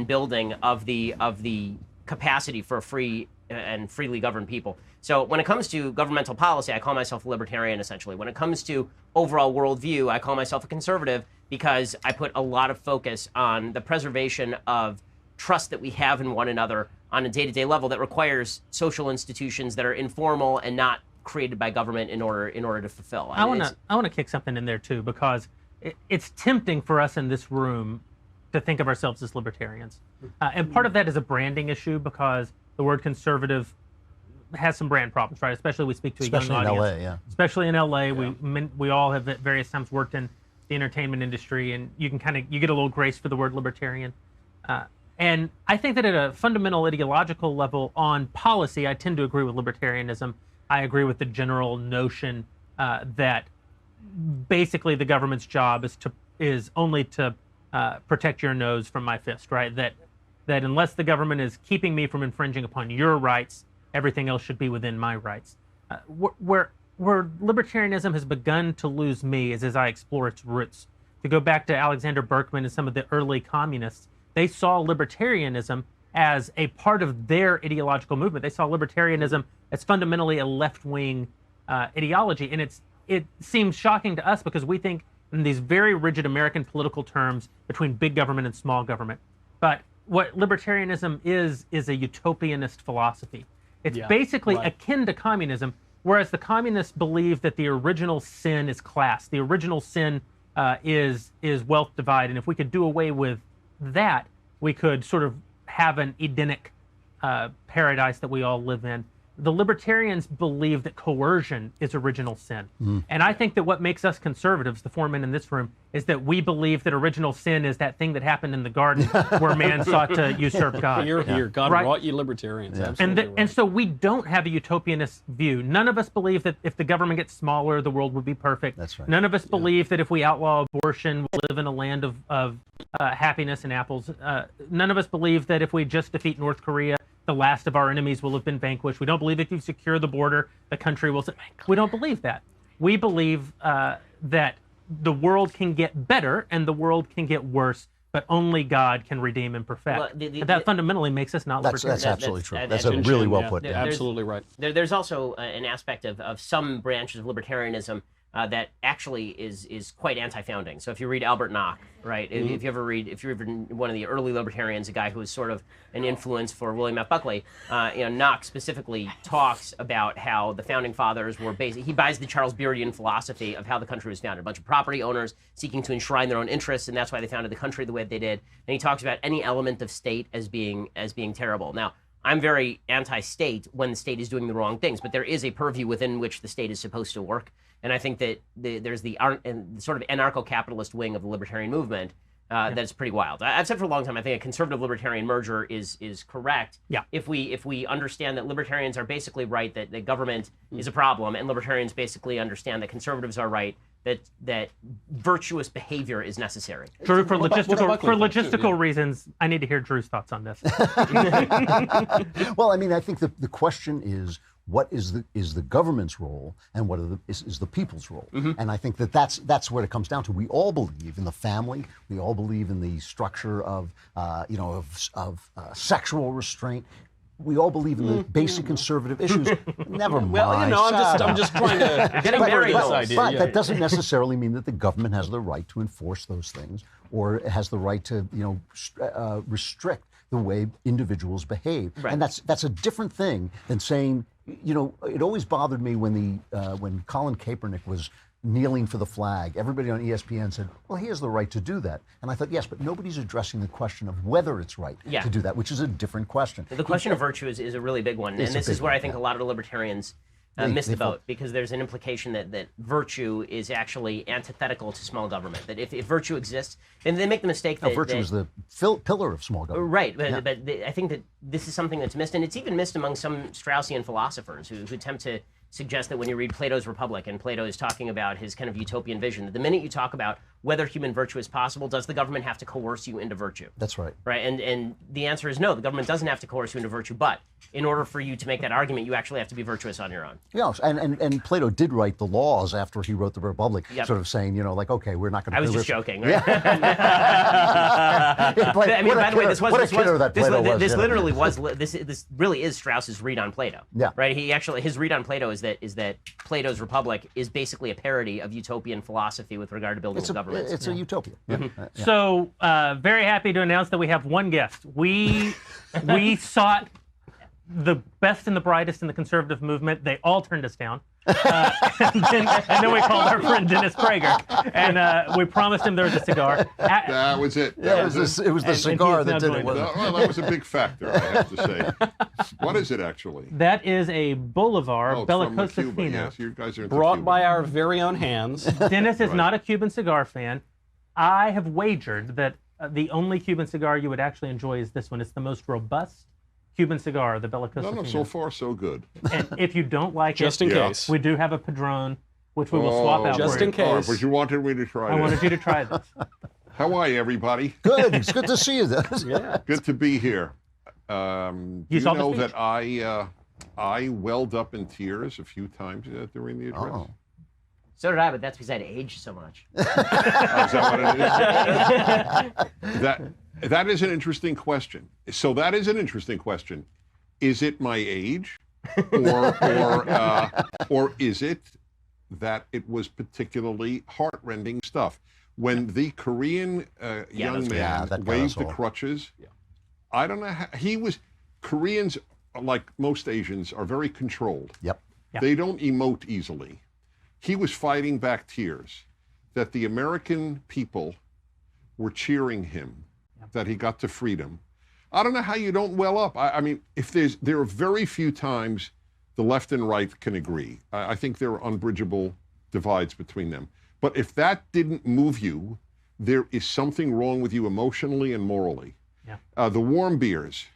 building of the capacity for a free and freely governed people. So when it comes to governmental policy, I call myself a libertarian, essentially. When it comes to overall worldview, I call myself a conservative because I put a lot of focus on the preservation of trust that we have in one another on a day-to-day level that requires social institutions that are informal and not created by government in order to fulfill. I want to kick something in there too, because it's tempting for us in this room to think of ourselves as libertarians, and part of that is a branding issue because the word conservative has some brand problems, right? Especially we speak to a young audience. Especially in LA, yeah. Especially in LA, we all have at various times worked in the entertainment industry, and you get a little grace for the word libertarian. And I think that at a fundamental ideological level on policy, I tend to agree with libertarianism. I agree with the general notion that basically the government's job is only to protect your nose from my fist, right? That unless the government is keeping me from infringing upon your rights, everything else should be within my rights. Where libertarianism has begun to lose me is as I explore its roots. To go back to Alexander Berkman and some of the early communists, they saw libertarianism as a part of their ideological movement. They saw libertarianism as fundamentally a left-wing ideology, and it seems shocking to us because we think in these very rigid American political terms between big government and small government. But what libertarianism is a utopianist philosophy. It's basically akin to communism, whereas the communists believe that the original sin is class. The original sin is wealth divide, and if we could do away with that, we could sort of have an Edenic paradise that we all live in. The libertarians believe that coercion is original sin. And I think that what makes us conservatives, the four men in this room, is that we believe that original sin is that thing that happened in the garden where man sought to usurp God. You're here. God Right. brought you libertarians. Absolutely right. And so we don't have a utopianist view. None of us believe that if the government gets smaller, the world would be perfect. That's right. None of us believe that if we outlaw abortion, we'll live in a land of happiness and apples. None of us believe that if we just defeat North Korea, the last of our enemies will have been vanquished. We don't believe if you secure the border, the country will... We don't believe that. We believe that the world can get better and the world can get worse, but only God can redeem and perfect. Well, But that fundamentally makes us not libertarian. That's absolutely true. That's that's really well put. There's- Absolutely right. There's also an aspect of some branches of libertarianism that actually is quite anti-founding. So if you read Albert Nock, right? If you ever read one of the early libertarians, a guy who was sort of an influence for William F. Buckley, Nock specifically talks about how the founding fathers were he buys the Charles Beardian philosophy of how the country was founded. A bunch of property owners seeking to enshrine their own interests, and that's why they founded the country the way they did. And he talks about any element of state as being terrible. Now, I'm very anti-state when the state is doing the wrong things, but there is a purview within which the state is supposed to work. And I think that there's the sort of anarcho-capitalist wing of the libertarian movement that's pretty wild. I've said for a long time, I think a conservative-libertarian merger is correct. Yeah. If we understand that libertarians are basically right that the government is a problem, and libertarians basically understand that conservatives are right that virtuous behavior is necessary. Drew, for What about logistical reasons, I need to hear Drew's thoughts on this. Well, I mean, I think the question is, what is the government's role, and what is the people's role? And I think that's what it comes down to. We all believe in the family. We all believe in the structure of sexual restraint. We all believe in the basic conservative issues. Never mind. Well, I'm just trying to Getting married, this though. idea. But yeah. that doesn't necessarily mean that the government has the right to enforce those things, or has the right to restrict the way individuals behave. Right. And that's a different thing than saying, it always bothered me when Colin Kaepernick was kneeling for the flag. Everybody on ESPN said, well, he has the right to do that. And I thought, yes, but nobody's addressing the question of whether it's right to do that, which is a different question. The question of virtue is a really big one. And this is where I think a lot of the libertarians miss the boat, because there's an implication that virtue is actually antithetical to small government. That if virtue exists, then they make the mistake that... virtue is the pillar of small government. Right, but I think that this is something that's missed, and it's even missed among some Straussian philosophers who attempt to suggest that when you read Plato's Republic, and Plato is talking about his kind of utopian vision, that the minute you talk about whether human virtue is possible, does the government have to coerce you into virtue? That's right. Right, and the answer is no, the government doesn't have to coerce you into virtue, but in order for you to make that argument, you actually have to be virtuous on your own. Yes, and Plato did write the laws after he wrote the Republic, sort of saying, okay, we're not going to... I was just joking, right? I mean, by the way, this really is Strauss's read on Plato. Yeah. Right. His read on Plato is that Plato's Republic is basically a parody of utopian philosophy with regard to building a government. It's a utopia. So, very happy to announce that we have one guest. We sought the best and the brightest in the conservative movement. They all turned us down. And then we called our friend Dennis Prager, and we promised him there was a cigar. That was it. It was the cigar that did it. Well, that was a big factor, I have to say. What is it, actually? That is a Bolivar From Bellicosa Cuba. Fino. Yes, you guys are into Brought Cuba. by our very own hands. Dennis is not a Cuban cigar fan. I have wagered that the only Cuban cigar you would actually enjoy is this one. It's the most robust Cuban cigar, the Bellicosa No, Fino. so far so good. And if you don't like Just it, in case. we do have a Padron, which we will swap out just for in you. case. But you wanted me to try I this. wanted you to try this. How are you, everybody? Good. It's good to see you, Dennis. Yeah. Good to be here. Do you saw the know speech? that I welled up in tears a few times during the address? Oh. So did I, but that's because I'd aged so much. Oh, is that what it is? That is an interesting question. So that is an interesting question. Is it my age, or is it that it was particularly heartrending stuff? When the Korean young man waved the crutches, I don't know how, Koreans, like most Asians, are very controlled. Yep. They don't emote easily. He was fighting back tears that the American people were cheering him, that he got to freedom. I don't know how you don't well up. I mean, there are very few times the left and right can agree. I think there are unbridgeable divides between them. But if that didn't move you, there is something wrong with you emotionally and morally. Yeah. The warm beers,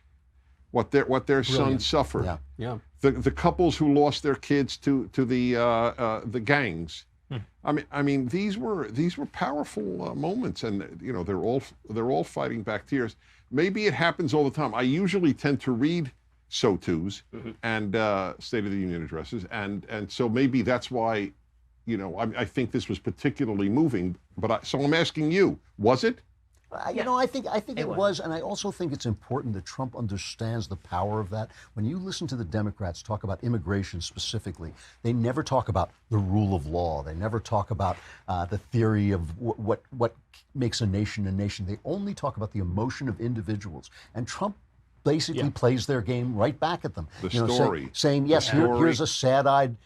what their sons suffered. Yeah. Yeah. The couples who lost their kids to the gangs. I mean, these were powerful moments, and they're all fighting back tears. Maybe it happens all the time. I usually tend to read SOTUs and State of the Union addresses, and so maybe that's why, I think this was particularly moving. But so I'm asking you, was it? I think it was, and I also think it's important that Trump understands the power of that. When you listen to the Democrats talk about immigration specifically, they never talk about the rule of law. They never talk about the theory of what makes a nation a nation. They only talk about the emotion of individuals. And Trump basically plays their game right back at them. The story. Saying, yes, here's a sad-eyed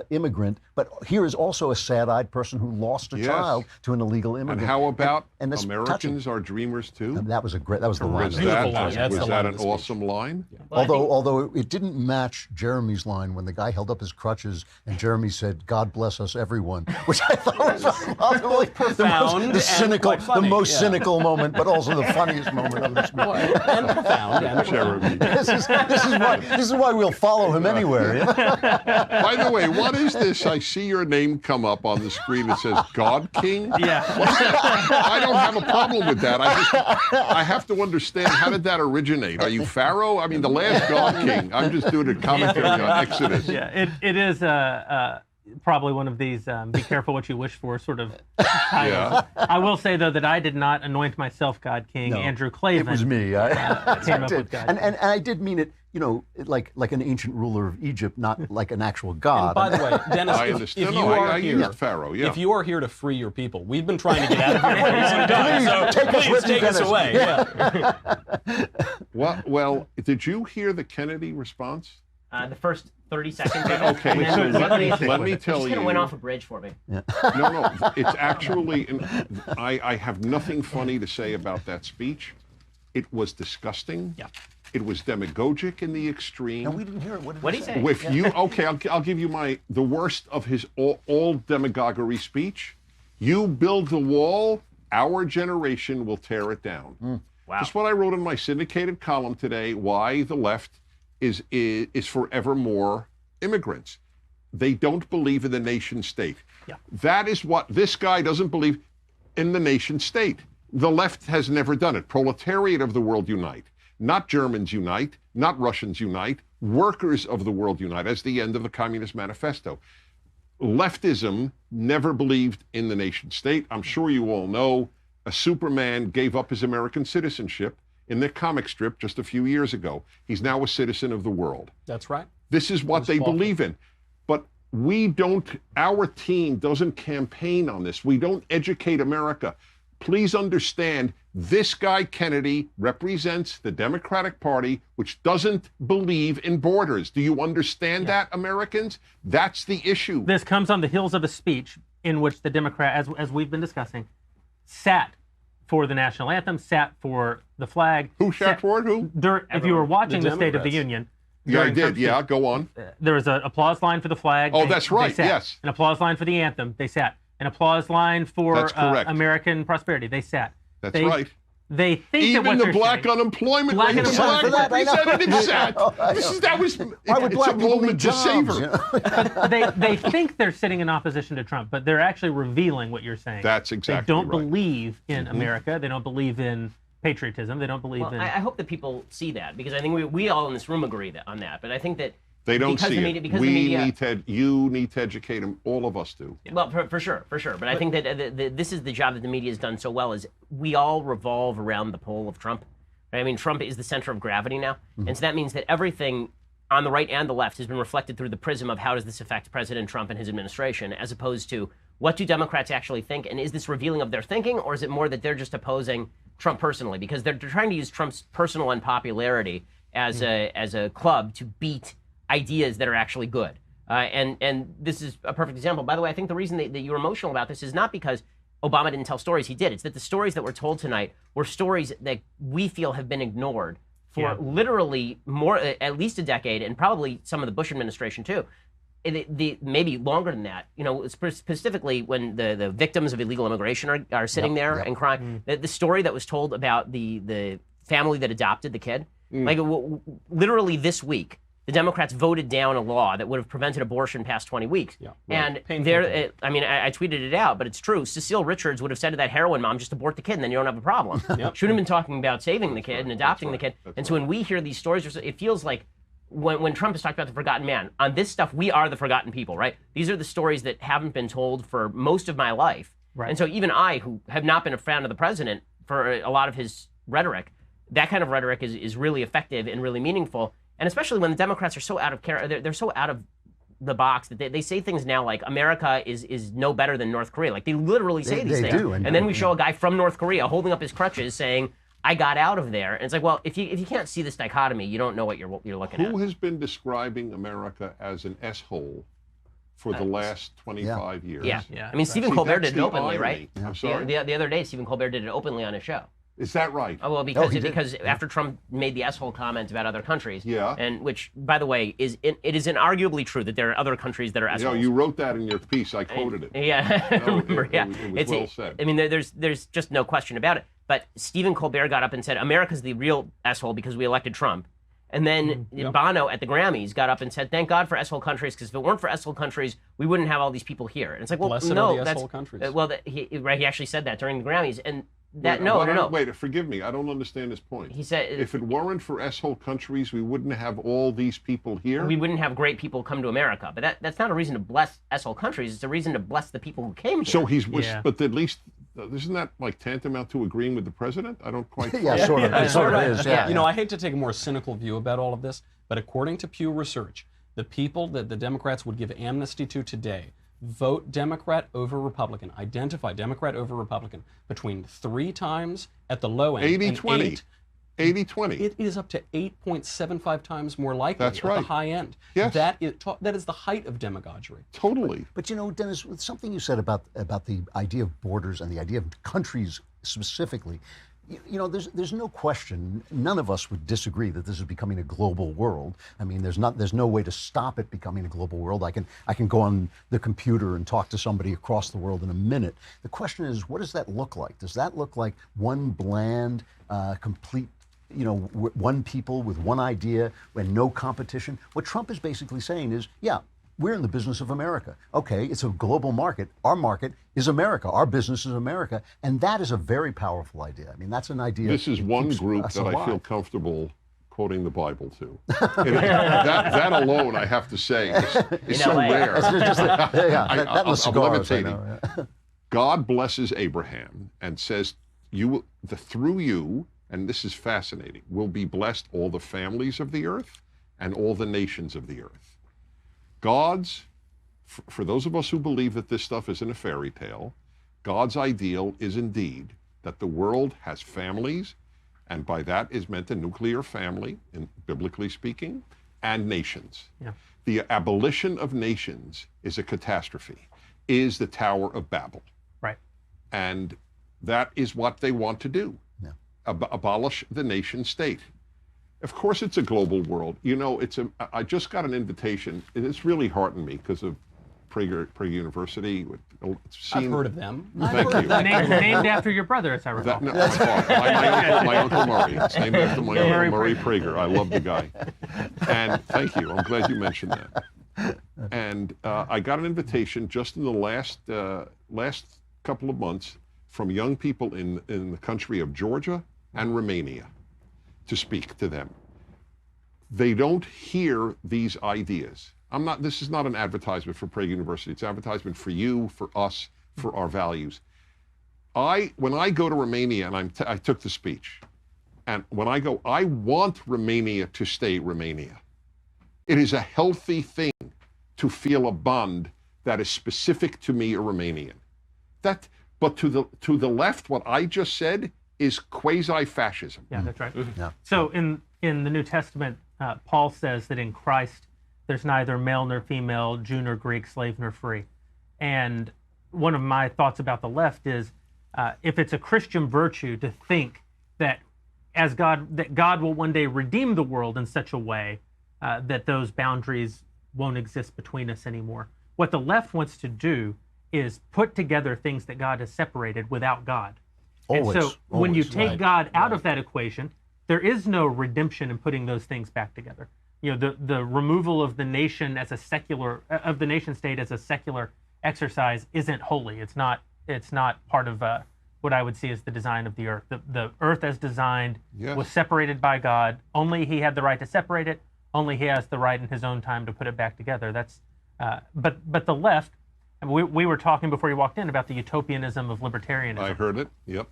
immigrant, but here is also a sad-eyed person who lost a child to an illegal immigrant. And how about Americans are dreamers too? And that was the line. Was that an awesome line? Yeah. Although it didn't match Jeremy's line when the guy held up his crutches and Jeremy said, "God bless us, everyone," which I thought was profound, the most cynical moment, but also the funniest moment of this movie. And profound. And Jeremy. This is why we'll follow him anywhere. By the way, what is this? I see your name come up on the screen. It says God King. Yeah. I don't have a problem with that. I have to understand, how did that originate? Are you Pharaoh? I mean, the last God King. I'm just doing a commentary on Exodus. Yeah, it is probably one of these be careful what you wish for sort of titles. Yeah. I will say, though, that I did not anoint myself God King. No, Andrew Klavan. It was me. Came up with God King. And I did mean it, like an ancient ruler of Egypt, not like an actual god. And by the way, Dennis, if you are here, Pharaoh, if you are here to free your people, we've been trying to get out of here. Please take us away. Yeah. Well, did you hear the Kennedy response? The first 30 seconds of it. Okay, so let me tell you. Just kind of went off a bridge for me. Yeah. No, it's actually, I have nothing funny to say about that speech. It was disgusting. Yeah. It was demagogic in the extreme. No, we didn't hear it. What did he say? I'll give you the worst of his all demagoguery speech. You build the wall, our generation will tear it down. Wow. Just what I wrote in my syndicated column today, why the left is forever more immigrants. They don't believe in the nation state. Yeah. That is what this guy doesn't believe in, the nation state. The left has never done it. Proletariat of the world unite. Not Germans unite, not Russians unite. Workers of the world unite. That's the end of the Communist Manifesto. Leftism never believed in the nation state. I'm sure you all know a Superman gave up his American citizenship in the comic strip just a few years ago. He's now a citizen of the world. That's right. This is what they believe in. But our team doesn't campaign on this. We don't educate America. Please understand, this guy Kennedy represents the Democratic Party, which doesn't believe in borders. Do you understand that, Americans? That's the issue. This comes on the heels of a speech in which the Democrat, as we've been discussing, sat for the national anthem, sat for the flag. Who sat for it? Who? If you were watching the State of the Union. Yeah, I did. Yeah, go on. There was an applause line for the flag. Oh, that's right. Yes. An applause line for the anthem. They sat. An applause line for American prosperity. They sat. That's right. They think even that what the black saying, unemployment rate, the black representative sat. Why would black people need jobs? They think they're sitting in opposition to Trump, but they're actually revealing what you're saying. That's exactly They don't believe in America. They don't believe in patriotism. They don't believe in. I hope that people see that, because I think we all in this room agree on that. But I think that they don't see it. You need to educate them. All of us do. Yeah. Well, for sure. But I think that this is the job that the media has done so well, is we all revolve around the pole of Trump. Right? I mean, Trump is the center of gravity now. And so that means that everything on the right and the left has been reflected through the prism of how does this affect President Trump and his administration, as opposed to what do Democrats actually think, and is this revealing of their thinking, or is it more that they're just opposing Trump personally? Because they're trying to use Trump's personal unpopularity as a club to beat ideas that are actually good. And this is a perfect example. By the way, I think the reason that you're emotional about this is not because Obama didn't tell stories. He did. It's that the stories that were told tonight were stories that we feel have been ignored for literally at least a decade, and probably some of the Bush administration too. Maybe longer than that. Specifically when the victims of illegal immigration are sitting there and crying. The story that was told about the family that adopted the kid, like literally this week, the Democrats voted down a law that would have prevented abortion past 20 weeks. Yeah, right. And I tweeted it out, but it's true. Cecile Richards would have said to that heroin mom, just abort the kid and then you don't have a problem. Shouldn't have been talking about saving the kid and adopting the kid. And so when we hear these stories, it feels like when Trump has talked about the forgotten man, on this stuff, we are the forgotten people, right? These are the stories that haven't been told for most of my life. Right. And so even I, who have not been a fan of the president for a lot of his rhetoric, that kind of rhetoric is really effective and really meaningful. And especially when the Democrats are so out of they're so out of the box that they say things now like America is no better than North Korea. Like they literally say these things. Do, and then we show a guy from North Korea holding up his crutches saying, I got out of there. And it's like, well, if you can't see this dichotomy, you don't know what you're looking at. Who has been describing America as an S-hole for the last 25 years? Yeah. I mean, Stephen Colbert did it openly, irony. Right? I'm sorry? The other day, Stephen Colbert did it openly on his show. Is that right? Oh, well, because after Trump made the S-hole comment about other countries, and which, by the way, it is inarguably true that there are other countries that are S-holes. You wrote that in your piece. I quoted it. Yeah. It was well said. I mean, there's just no question about it. But Stephen Colbert got up and said, America's the real S-hole because we elected Trump. And then Bono at the Grammys got up and said, thank God for S-hole countries, because if it weren't for S-hole countries, we wouldn't have all these people here. And it's like, well, Blessed no, are the S-hole countries. He actually said that during the Grammys. And that, Wait, forgive me. I don't understand this point. He said, if it weren't for S-hole countries, we wouldn't have all these people here? We wouldn't have great people come to America. But that's not a reason to bless S-hole countries. It's a reason to bless the people who came here. So but at least, isn't that like tantamount to agreeing with the president? I don't quite. Sort of. It sort of is. Yeah. I hate to take a more cynical view about all of this, but according to Pew Research, the people that the Democrats would give amnesty to today vote Democrat over Republican, identify Democrat over Republican between 3 times at the low end. 80-20. 80-20. It is up to 8.75 times more likely at the high end. Yes. That is the height of demagoguery. Totally. But Dennis, with something you said about the idea of borders and the idea of countries specifically, there's no question. None of us would disagree that this is becoming a global world. I mean, there's no way to stop it becoming a global world. I can go on the computer and talk to somebody across the world in a minute. The question is, what does that look like? Does that look like one bland, complete, one people with one idea and no competition? What Trump is basically saying is, we're in the business of America. Okay, it's a global market. Our market is America. Our business is America. And that is a very powerful idea. I mean, that's an idea. This is one group that I feel comfortable quoting the Bible to. that alone, I have to say, is so rare. I'm levitating. God blesses Abraham and says, through you, and this is fascinating, will be blessed all the families of the earth and all the nations of the earth. For those of us who believe that this stuff isn't a fairy tale, God's ideal is indeed that the world has families, and by that is meant a nuclear family, biblically speaking, and nations. Yeah. The abolition of nations is a catastrophe, is the Tower of Babel. Right. And that is what they want to do, abolish the nation state. Of course, it's a global world. I just got an invitation, and it's really heartened me because of Prager University. I've heard of them. Thank you. Named after your brother, as I recall. My Uncle Murray. It's named after my Uncle Murray Prager. I love the guy. And thank you. I'm glad you mentioned that. And I got an invitation just in the last couple of months from young people in the country of Georgia and Romania to speak to them. They don't hear these ideas. This is not an advertisement for Prager University. It's an advertisement for you, for us, for our values. When I go to Romania, and I took the speech, and when I go, I want Romania to stay Romania. It is a healthy thing to feel a bond that is specific to me, a Romanian. But to the left, what I just said is quasi-fascism. Yeah, that's right. Yeah. So in the New Testament, Paul says that in Christ, there's neither male nor female, Jew nor Greek, slave nor free. And one of my thoughts about the left is, if it's a Christian virtue to think that that God will one day redeem the world in such a way that those boundaries won't exist between us anymore. What the left wants to do is put together things that God has separated without God. Always, and so when you always, take right, God out of that equation, there is no redemption in putting those things back together. You know, the removal of the nation as a secular, of the nation state as a secular exercise isn't holy. It's not part of what I would see as the design of the earth. The earth as designed was separated by God. Only he had the right to separate it. Only he has the right in his own time to put it back together. That's but the left, we were talking before you walked in about the utopianism of libertarianism. I heard it. Yep.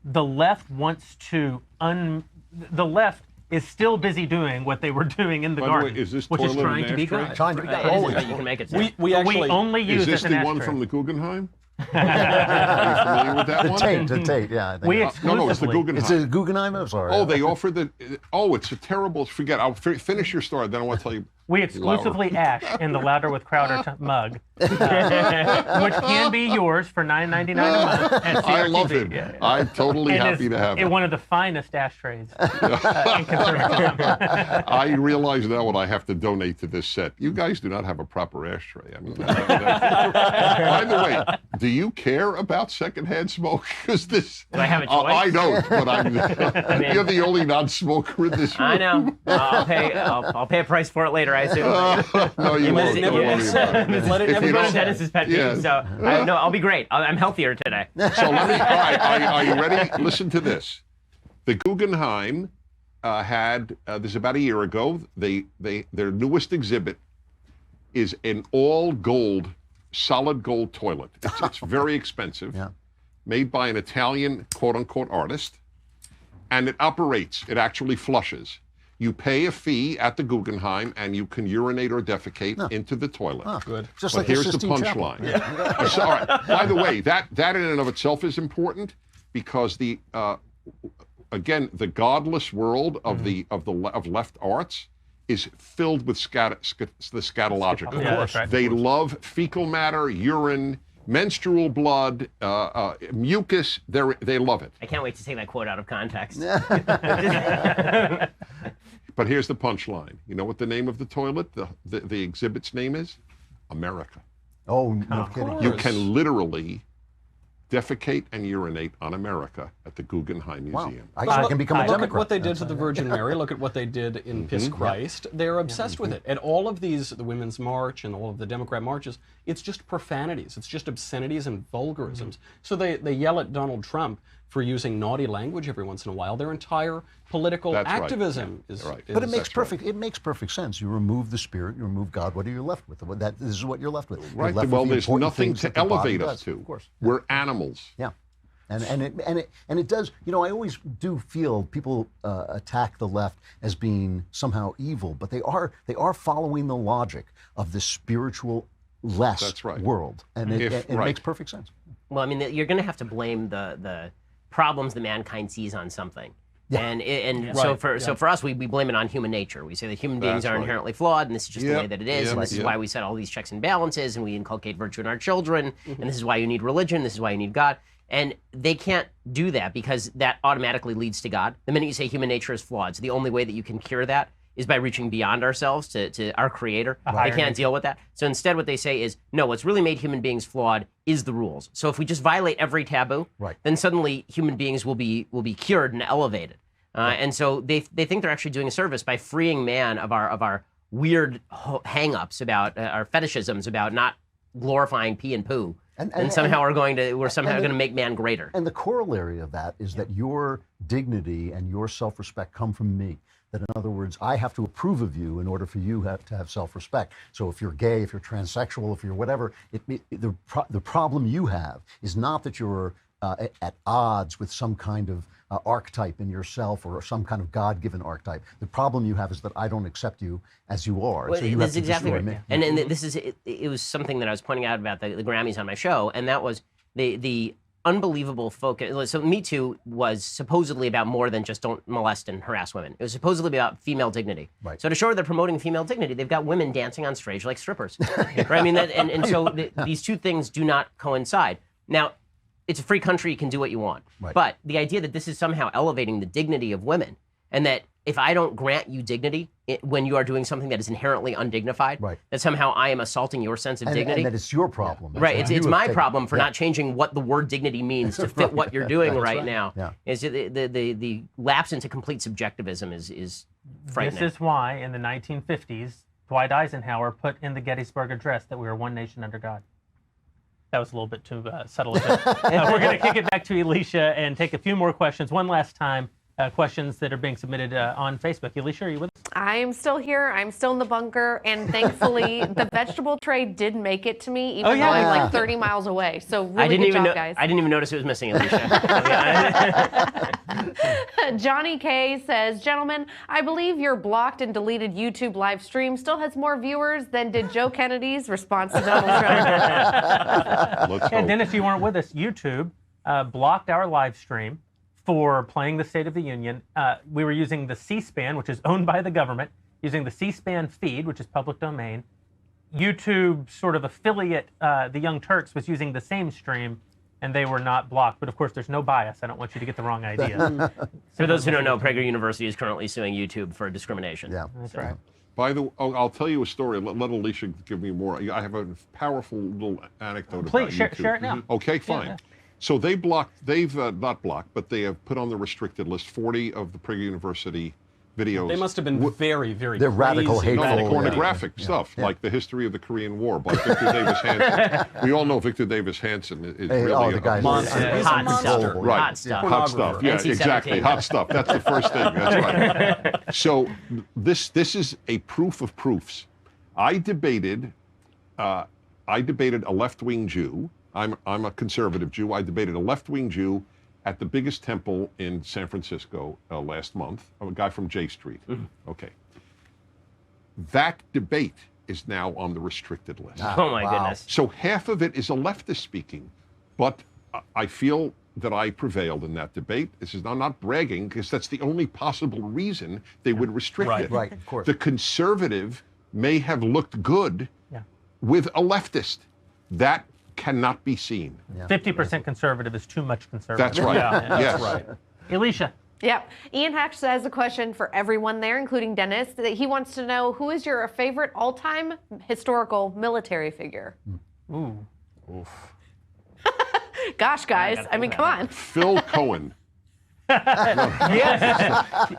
The left wants to the left is still busy doing what they were doing in the garden, way, is this which is toilet trying an to be ashtray? God. Trying to be God. Always. You can make it. We actually we only use Is this it as the an one ashtray. from the Guggenheim? Are you familiar with that one? The Tate, yeah. I think We No, it's the Guggenheim. it's a Guggenheim. I'm sorry. Oh, they offer the. Oh, it's a terrible. Forget. I'll finish your story. Then I want to tell you. We exclusively ash in the Louder with Crowder mug, which can be yours for $9.99 a month at CRTV. I love it. Yeah. I'm totally And happy to have it. One of the finest ashtrays in conservatism. I realize now what I have to donate to this set. You guys do not have a proper ashtray. I mean, by the way, do you care about secondhand smoke? Because this, Do I have a choice? I don't, but you're the only non-smoker in this room. I know. I'll pay a price for it later, I assume. No, you won't. never Don't worry makes about it. Let it If never you One don't- of Dennis's pet peeves. Yes. So no, I'll be great. I'm healthier today. So let me. All right, are you ready? Listen to this. The Guggenheim had this is about a year ago. Their newest exhibit is an all gold, solid gold toilet. It's very expensive. Yeah. Made by an Italian quote unquote artist, and it operates. It actually flushes. You pay a fee at the Guggenheim, and you can urinate or defecate into the toilet. Good. Just But like here's the Sistine Chapel. punchline. So, all right. By the way, that in and of itself is important because again the godless world of of left arts is filled with the scatological. Yeah, that's right. They love fecal matter, urine, menstrual blood, mucus. They love it. I can't wait to take that quote out of context. But here's the punchline. You know what the name of the toilet, the exhibit's name is? America. Oh, no kidding. You can literally defecate and urinate on America at the Guggenheim Wow. Museum. I can become a Look Democrat. at what they did to the Virgin Mary. Look at what they did in Piss Christ. They're obsessed with it. And all of these, the Women's March and all of the Democrat marches, it's just profanities. It's just obscenities and vulgarisms. So they yell at Donald Trump for using naughty language every once in a while. Their entire political That's right. activism is. But it makes That's right. it makes perfect sense. You remove the spirit, you remove God. What are you left with? This is what you're left with. You're Right. left Well, with the there's important nothing things to that the body elevate us does. to. Of course. We're animals. Yeah. And it does, you know, I always do feel people attack the left as being somehow evil, but they are following the logic of the spiritual less That's right. world. And it Right. makes perfect sense. Well, I mean, you're going to have to blame the problems that mankind sees on something. Yeah. So for us, we blame it on human nature. We say that human beings That's are right. inherently flawed, and this is just the Yep, way that it is, yep, and this is yep. why we set all these checks and balances, and we inculcate virtue in our children, and this is why you need religion, this is why you need God. And they can't do that because that automatically leads to God. The minute you say human nature is flawed, so the only way that you can cure that is by reaching beyond ourselves to our creator. They can't deal with that. So instead what they say is, no, what's really made human beings flawed is the rules. So if we just violate every taboo, then suddenly human beings will be cured and elevated. And so they think they're actually doing a service by freeing man of our weird hang-ups about our fetishisms about not glorifying pee and poo. And somehow we're going to make man greater. And the corollary of that is that your dignity and your self-respect come from me. That in other words, I have to approve of you in order for you to have self-respect. So if you're gay, if you're transsexual, if you're whatever, the problem you have is not that you're at odds with some kind of archetype in yourself or some kind of God-given archetype. The problem you have is that I don't accept you as you are. Well, so you this have is to exactly destroy right. me. And this is it was something that I was pointing out about the Grammys on my show, and that was the unbelievable focus. So Me Too was supposedly about more than just don't molest and harass women. It was supposedly about female dignity. Right. So to show they're promoting female dignity, they've got women dancing on stage like strippers. Right? I mean, so these two things do not coincide. Now, it's a free country, you can do what you want. Right. But the idea that this is somehow elevating the dignity of women, and that if I don't grant you dignity when you are doing something that is inherently undignified, Right. that somehow I am assaulting your sense of dignity. And that it's your problem. That's Right, what it's you my have problem for taken. not changing what the word dignity means to fit what you're doing right now. Yeah. Is the lapse into complete subjectivism is frightening. This is why in the 1950s, Dwight Eisenhower put in the Gettysburg Address that we are one nation under God. That was a little bit too subtle. We're going to kick it back to Elisha and take a few more questions one last time. Questions that are being submitted on Facebook. Elisha, are you with us? I am still here. I'm still in the bunker, and thankfully, the vegetable tray did make it to me, even though I'm like 30 miles away. So really good job, guys. I didn't even notice it was missing, Elisha. Johnny K says, gentlemen, I believe your blocked and deleted YouTube live stream still has more viewers than did Joe Kennedy's response to Donald Trump. And Dennis, you weren't with us. YouTube blocked our live stream for playing the State of the Union. We were using the C-SPAN, which is owned by the government, using the C-SPAN feed, which is public domain. YouTube sort of affiliate, the Young Turks, was using the same stream, and they were not blocked. But of course, there's no bias. I don't want you to get the wrong idea. For those who don't know, Prager University is currently suing YouTube for discrimination. Yeah, That's right. By the way, I'll tell you a story. Let Elisha give me more. I have a powerful little anecdote about Please, YouTube. share it now. Okay, fine. Yeah. So they've not blocked, but they have put on the restricted list 40 of the Prager University videos. They must have been very, very They're radical, crazy. hateful. No, pornographic stuff, like the history of the Korean War by Victor Davis Hanson. We all know Victor Davis Hanson is really the guy. monster. He's a Hot monster. stuff. Right. Hot stuff. Hot stuff. Yeah, NC-17. exactly. Hot stuff. That's the first thing. That's right. So this is a proof of proofs. I debated a left-wing Jew. I'm a conservative Jew. I debated a left-wing Jew at the biggest temple in San Francisco last month, a guy from J Street. Okay. That debate is now on the restricted list. Oh my goodness. So half of it is a leftist speaking, but I feel that I prevailed in that debate. This is I'm not bragging, because that's the only possible reason they would restrict it. Right, of course. The conservative may have looked good with a leftist. That cannot be seen. 50% conservative is too much conservative. That's right. Yes. That's right. Elisha. Yep. Ian Hatch has a question for everyone there, including Dennis, that he wants to know, who is your favorite all-time historical military figure? Ooh. Gosh, guys. I mean, come on. Phil Cohen. Yes,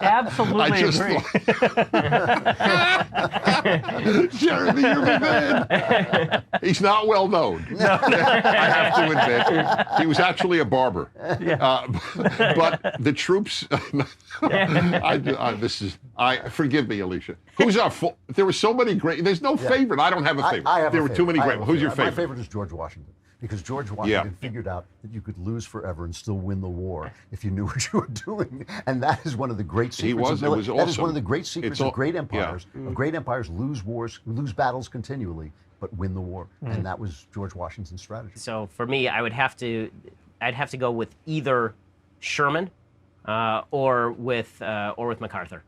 absolutely I just agree. Jeremy, you're the man. He's not well known. I have to admit, he was actually a barber. But the troops. Forgive me, Elisha. Who's our? There were so many great. There's no favorite. I don't have a favorite. I have there a were too many great. Who's your favorite? My favorite is George Washington. Because George Washington figured out that you could lose forever and still win the war if you knew what you were doing, and that is one of the great secrets. It was awesome. That is one of the great secrets of great empires. Great empires lose battles continually, but win the war, and that was George Washington's strategy. So for me, I'd have to go with either Sherman or with MacArthur,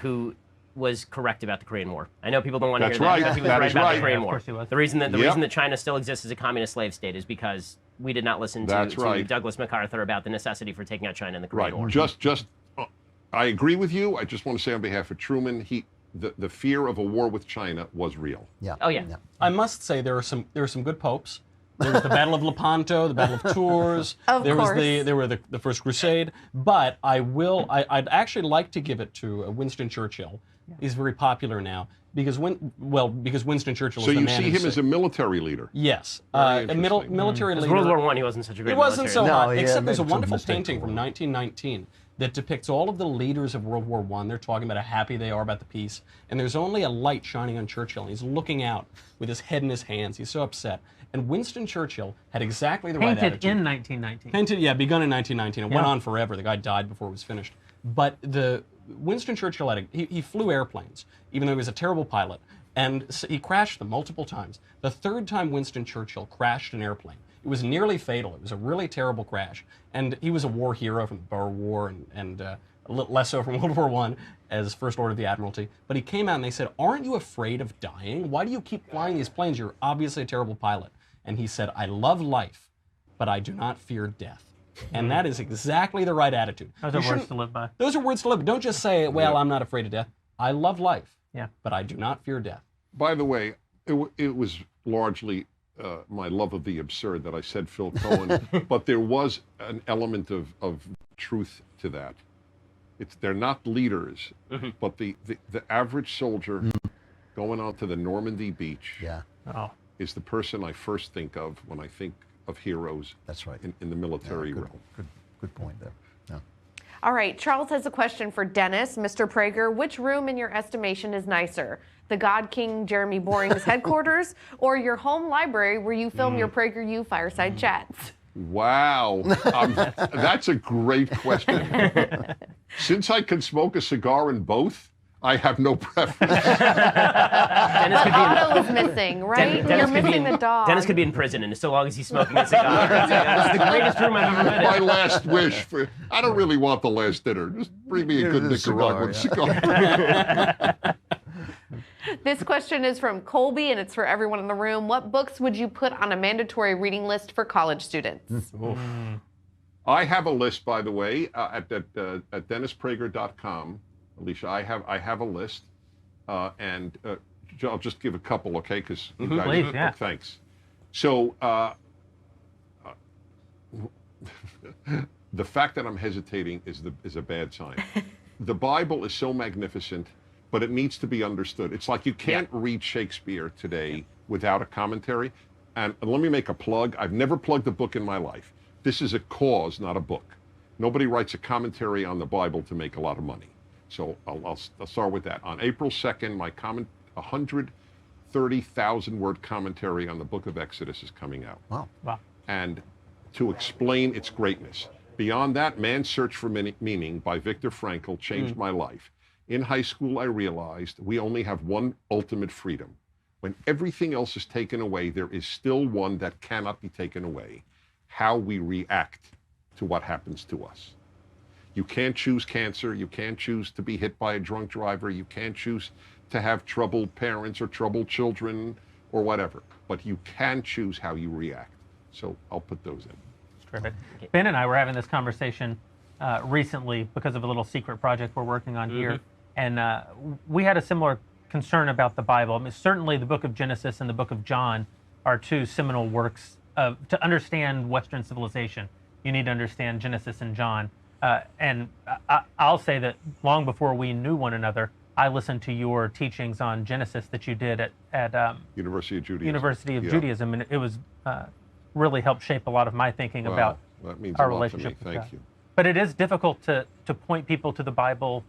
who was correct about the Korean War. I know people don't want to hear that, but he was right about the Korean War. The reason that China still exists as a communist slave state is because we did not listen to Douglas MacArthur about the necessity for taking out China in the Korean War. I agree with you. I just want to say on behalf of Truman, the fear of a war with China was real. Yeah. Oh yeah. I must say there are some good popes. There was the Battle of Lepanto, the Battle of Tours. There were the First Crusade. But I'd actually like to give it to Winston Churchill. He's very popular now because Winston Churchill was the man. So you see him as a military leader. Yes, a military leader. World War I, he wasn't such a great. He wasn't so hot. Except there's a some wonderful mistakes painting from 1919 that depicts all of the leaders of World War I. They're talking about how happy they are about the peace, and there's only a light shining on Churchill, and he's looking out with his head in his hands. He's so upset. And Winston Churchill had exactly the right attitude. Painted in 1919. Begun in 1919. It went on forever. The guy died before it was finished. But Winston Churchill he flew airplanes, even though he was a terrible pilot, and he crashed them multiple times. The third time Winston Churchill crashed an airplane, it was nearly fatal. It was a really terrible crash. And he was a war hero from the Boer War and a little less so from World War I as First Order of the Admiralty. But he came out and they said, "Aren't you afraid of dying? Why do you keep flying these planes? You're obviously a terrible pilot." And he said, "I love life, but I do not fear death. And that is exactly the right attitude. Those are words to live by. Those are words to live by. Don't just say, well, I'm not afraid of death. I love life, but I do not fear death. By the way, it was largely my love of the absurd that I said Phil Cohen, but there was an element of truth to that. They're not leaders, but the average soldier going on to the Normandy beach is the person I first think of when I think of heroes. That's right. In the military realm. Good point there. Yeah. All right, Charles has a question for Dennis. Mr. Prager, which room in your estimation is nicer? The God King Jeremy Boring's headquarters or your home library where you film your PragerU fireside chats? Wow, that's a great question. Since I can smoke a cigar in both, I have no preference. But Otto is missing, right? You're missing the dog. Dennis could be in prison, and so long as he's smoking a cigar, that's the greatest room I've ever been in. My last wish I don't really want the last dinner. Just bring me a good Nicaraguan cigar. This question is from Colby, and it's for everyone in the room. What books would you put on a mandatory reading list for college students? I have a list, by the way, at DennisPrager.com. Elisha, I have a list, and I'll just give a couple, okay? Because you guys, please, thanks. So the fact that I'm hesitating is a bad sign. The Bible is so magnificent, but it needs to be understood. It's like you can't read Shakespeare today without a commentary. And let me make a plug. I've never plugged a book in my life. This is a cause, not a book. Nobody writes a commentary on the Bible to make a lot of money. So I'll start with that. On April 2nd, my 130,000 word commentary on the book of Exodus is coming out. Wow. And to explain its greatness. Beyond that, Man's Search for Meaning by Viktor Frankl changed my life. In high school, I realized we only have one ultimate freedom. When everything else is taken away, there is still one that cannot be taken away: how we react to what happens to us. You can't choose cancer. You can't choose to be hit by a drunk driver. You can't choose to have troubled parents or troubled children or whatever. But you can choose how you react. So I'll put those in. That's terrific. Ben and I were having this conversation recently because of a little secret project we're working on here. And we had a similar concern about the Bible. I mean, certainly the book of Genesis and the book of John are two seminal works. To understand Western civilization, you need to understand Genesis and John. And I'll say that long before we knew one another, I listened to your teachings on Genesis that you did at University of Judaism, and it was really helped shape a lot lot of my thinking about that means our a lot relationship to me. with Thank God. you. But it is difficult to point people to the Bible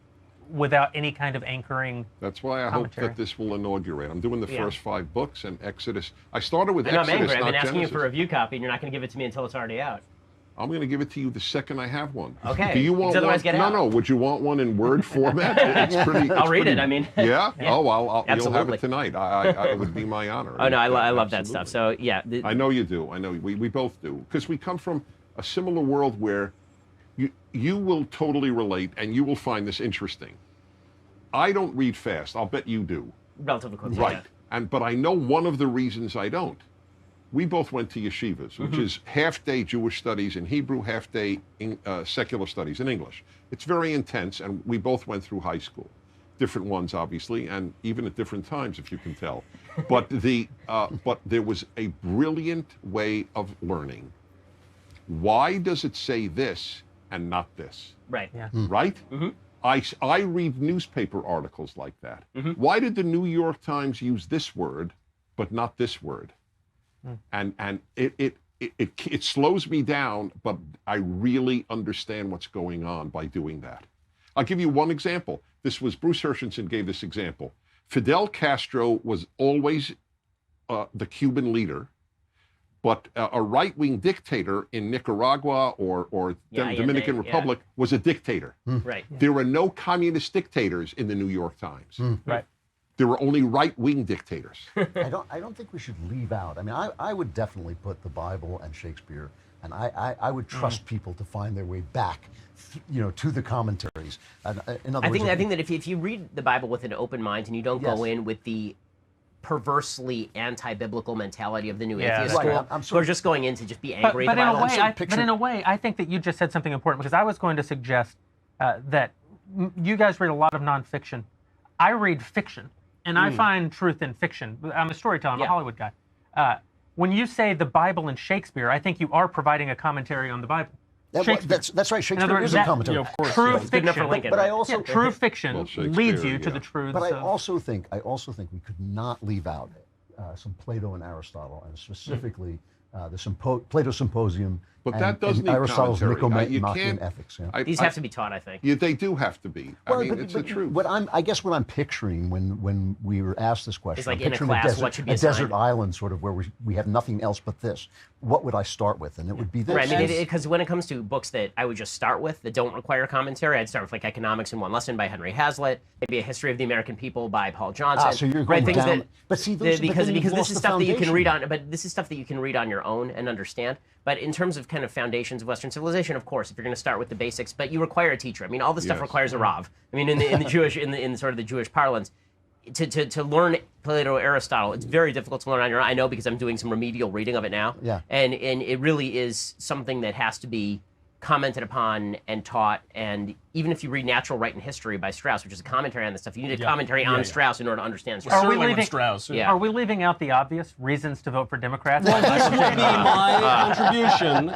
without any kind of anchoring. That's why I commentary. hope that this will inaugurate. I'm doing the first 5 books, and Exodus. I started with Exodus, I'm angry. I've been not asking Genesis. you for a review copy, and you're not going to give it to me until it's already out. I'm going to give it to you the second I have one. Okay. Do you want Because otherwise one? get out. No. Would you want one in Word format? It's pretty. I'll read it. I mean. Yeah. Oh, you'll have Absolutely. it tonight. It would be my honor. Oh no, I love that stuff. So yeah. I know you do. I know we both do, because we come from a similar world where you will totally relate, and you will find this interesting. I don't read fast. I'll bet you do. Relatively quickly. Right. Yeah. But I know one of the reasons I don't. We both went to yeshivas, which is half-day Jewish studies in Hebrew, half-day secular studies in English. It's very intense, and we both went through high school. Different ones, obviously, and even at different times, if you can tell. But but there was a brilliant way of learning. Why does it say this and not this? Right. Yeah. Right? I read newspaper articles like that. Why did the New York Times use this word but not this word? And it slows me down, but I really understand what's going on by doing that. I'll give you one example. Bruce Hershenson gave this example. Fidel Castro was always the Cuban leader, but a right-wing dictator in Nicaragua or Dominican Republic was a dictator. Right. There were no communist dictators in the New York Times. Right. There were only right-wing dictators. I don't think we should leave out. I mean, I would definitely put the Bible and Shakespeare, and I would trust people to find their way back, to the commentaries. And, in other words, I think that if you read the Bible with an open mind and you don't go in with the perversely anti-biblical mentality of the new Yeah, atheist right. school, who are just going in to just be angry But at the in a Bible. way, but in a way, I think that you just said something important, because I was going to suggest that you guys read a lot of nonfiction. I read fiction, and I find truth in fiction. I'm a storyteller. I'm a Hollywood guy. When you say the Bible and Shakespeare, I think you are providing a commentary on the Bible. That's right. Shakespeare is a commentary. of course. True Good enough for fiction. Lincoln. But right? I also True fiction leads you to the truths. But I of- also think we could not leave out some Plato and Aristotle, and specifically the Plato Symposium. But that does need Aristotle's commentary. You Nicomachean can't- Ethics. These have to be taught, I think. Yeah, they do have to be. I mean, it's the truth. I guess what I'm picturing when we were asked this question, It's like I'm in a picturing class, what should be a desert assigned. island, sort of where we have nothing else but this. What would I start with? And it would be this. Right, I mean, because when it comes to books that I would just start with that don't require commentary, I'd start with like Economics in One Lesson by Henry Hazlitt, maybe A History of the American People by Paul Johnson. So you're going things down. That, but see, because this lost is the stuff that you can read foundation. on. But this is stuff that you can read on your own and understand. But in terms of kind of foundations of Western civilization, of course, if you're going to start with the basics, but you require a teacher. I mean, all this stuff requires a Rav. I mean, in the Jewish, in sort of the Jewish parlance, to learn Plato, Aristotle, it's very difficult to learn on your own. I know because I'm doing some remedial reading of it now. Yeah. And it really is something that has to be commented upon and taught. And even if you read Natural Right and History by Strauss, which is a commentary on this stuff, you need a commentary on Strauss in order to understand Strauss. Are we Certainly leaving? Strauss. Yeah. Are we leaving out the obvious reasons to vote for Democrats? Well, this would be my contribution.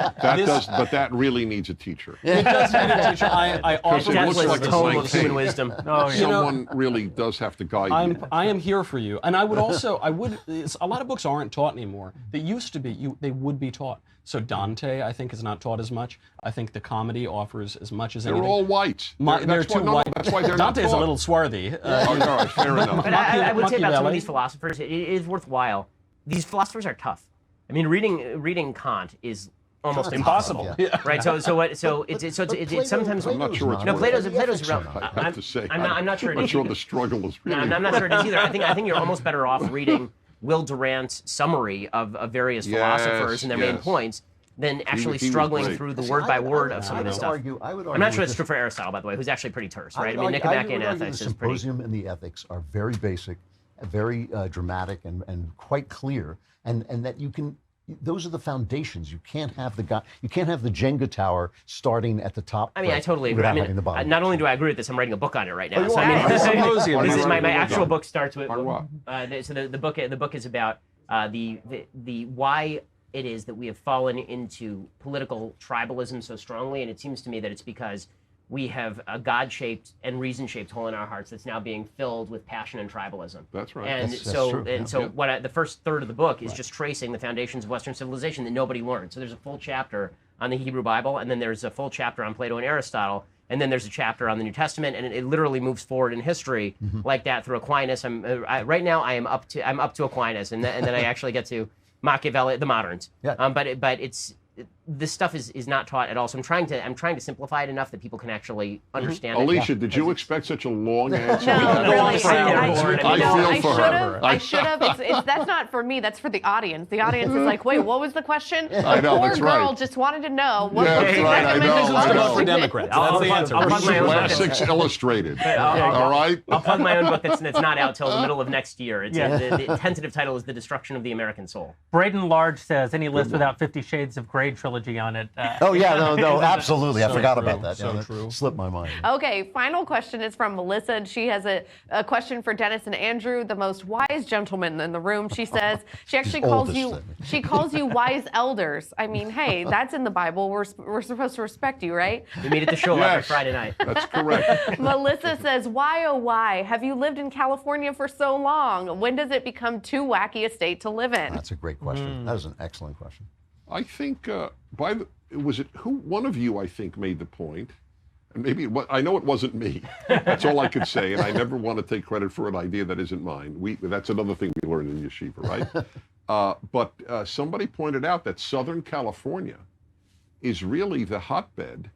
But that really needs a teacher. It does need a teacher. I also it looks Deathless like a tome blank of human page. wisdom. Someone really does have to guide you. I am here for you, and I would also a lot of books aren't taught anymore. They used to be. They would be taught. So Dante, I think, is not taught as much. I think the comedy offers as much as anything. They're all whites. They're too white. That's why they're not Dante's a taught. little swarthy. All right, fair enough. But I would say about some of Machiavelli. these philosophers, it is worthwhile. These philosophers are tough. I mean, reading Kant is almost Impossible. Yeah. Right. So it's sometimes. I'm not sure it's No, Plato's Ethics are real. not. I have to say. I'm not sure. I'm not sure the struggle is No, really. I'm not sure it is either. I think you're almost better off reading Will Durant's summary of various philosophers and their main points than actually he was struggling great. through the word by word of some of this stuff. I would argue I'm not sure with it's true for Aristotle, by the way, who's actually pretty terse, right? I would mean, argue- Nicomachean would argue Ethics the is pretty. Symposium and the Ethics are very basic, very dramatic, and quite clear, and that you can. Those are the foundations. You can't have the Jenga tower starting at the top. I mean, I totally agree. without I mean, having the bottom. not only do I agree with this, I'm writing a book on it right now. you So I are? mean, Symposium. this is my Right. actual book starts with. On what? So the book is about the why it is that we have fallen into political tribalism so strongly, and it seems to me that it's because we have a God-shaped and reason-shaped hole in our hearts that's now being filled with passion and tribalism. That's right. And That's true, yeah. the first third of the book is just tracing the foundations of Western civilization that nobody learned. So there's a full chapter on the Hebrew Bible, and then there's a full chapter on Plato and Aristotle, and then there's a chapter on the New Testament, and it literally moves forward in history like that through Aquinas. Right now I'm up to Aquinas, and then I actually get to Machiavelli, the moderns. Yeah. But this stuff is not taught at all. So I'm trying to simplify it enough that people can actually understand it. Alicia, did you expect such a long answer? No, Go on really. for hours. I feel for her. I should have. That's not for me. That's for the audience. The audience is like, wait, what was the question? I know, Poor that's girl right. just wanted to know what Yeah, was that's the right, I know, recommended I It's know. about for motion. Democrats. I'll That's the plug- answer. I'll plug my own book. Classics Illustrated. I'll- All right? I'll plug my own book that's not out till the middle of next year. It's the tentative title is The Destruction of the American Soul. Braden Large says any list without 50 Shades of Grey trilogy on it. Oh yeah, no, absolutely. I So forgot true, about that. so Yeah, that true. slipped my mind. Okay, final question is from Melissa, and she has a question for Dennis and Andrew, the most wise gentlemen in the room. She says she actually calls oldest, you I mean. she calls you wise elders. I mean, hey, that's in the Bible. We're supposed to respect you, right? We meet at the show every Yes. Friday night. That's correct. Melissa says, why oh why have you lived in California for so long? When does it become too wacky a state to live in? That's a great question. That is an excellent question. I think one of you I think made the point, and maybe I know it wasn't me. That's all I could say, and I never want to take credit for an idea that isn't mine. That's another thing we learned in yeshiva, right? But somebody pointed out that Southern California is really the hotbed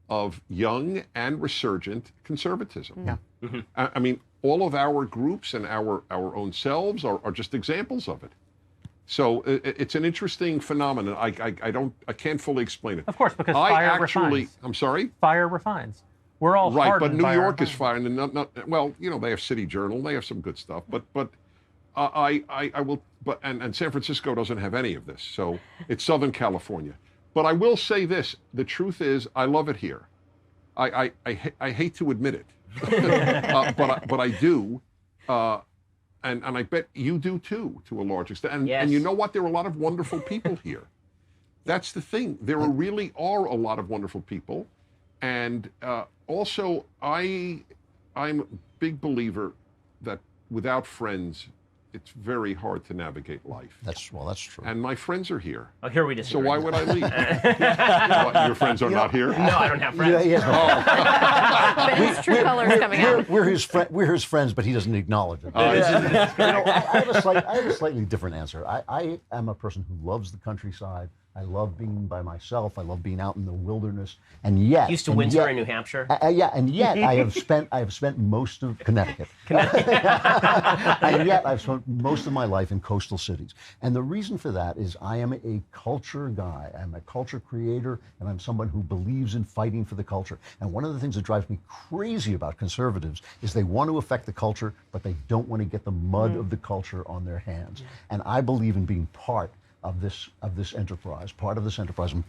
of young and resurgent conservatism. Yeah. I mean, all of our groups and our own selves are just examples of it. So it's an interesting phenomenon. I can't fully explain it. Of course, because fire refines. I'm sorry? Fire refines. We're all Right, but hardened New by York our is fine, and well, they have City Journal, they have some good stuff, but I will, but and San Francisco doesn't have any of this, so it's Southern California. But I will say this: the truth is, I love it here. I hate to admit it, but I do, and I bet you do too, to a large extent. And you know what? There are a lot of wonderful people here. That's the thing. There really are a lot of wonderful people, and also I'm a big believer that without friends, it's very hard to navigate life. That's true. And my friends are here. Oh, here we disagree. So why would I leave? Your friends are not here? No, I don't have friends. But his true colors coming out. We're his friends, but he doesn't acknowledge it. I have a slightly different answer. I am a person who loves the countryside. I love being by myself. I love being out in the wilderness. And yet, used to winter in New Hampshire. And yet I have spent most of Connecticut. And yet I've spent most of my life in coastal cities. And the reason for that is I am a culture guy. I'm a culture creator, and I'm someone who believes in fighting for the culture. And one of the things that drives me crazy about conservatives is they want to affect the culture, but they don't want to get the mud of the culture on their hands. And I believe in being part of this enterprise, and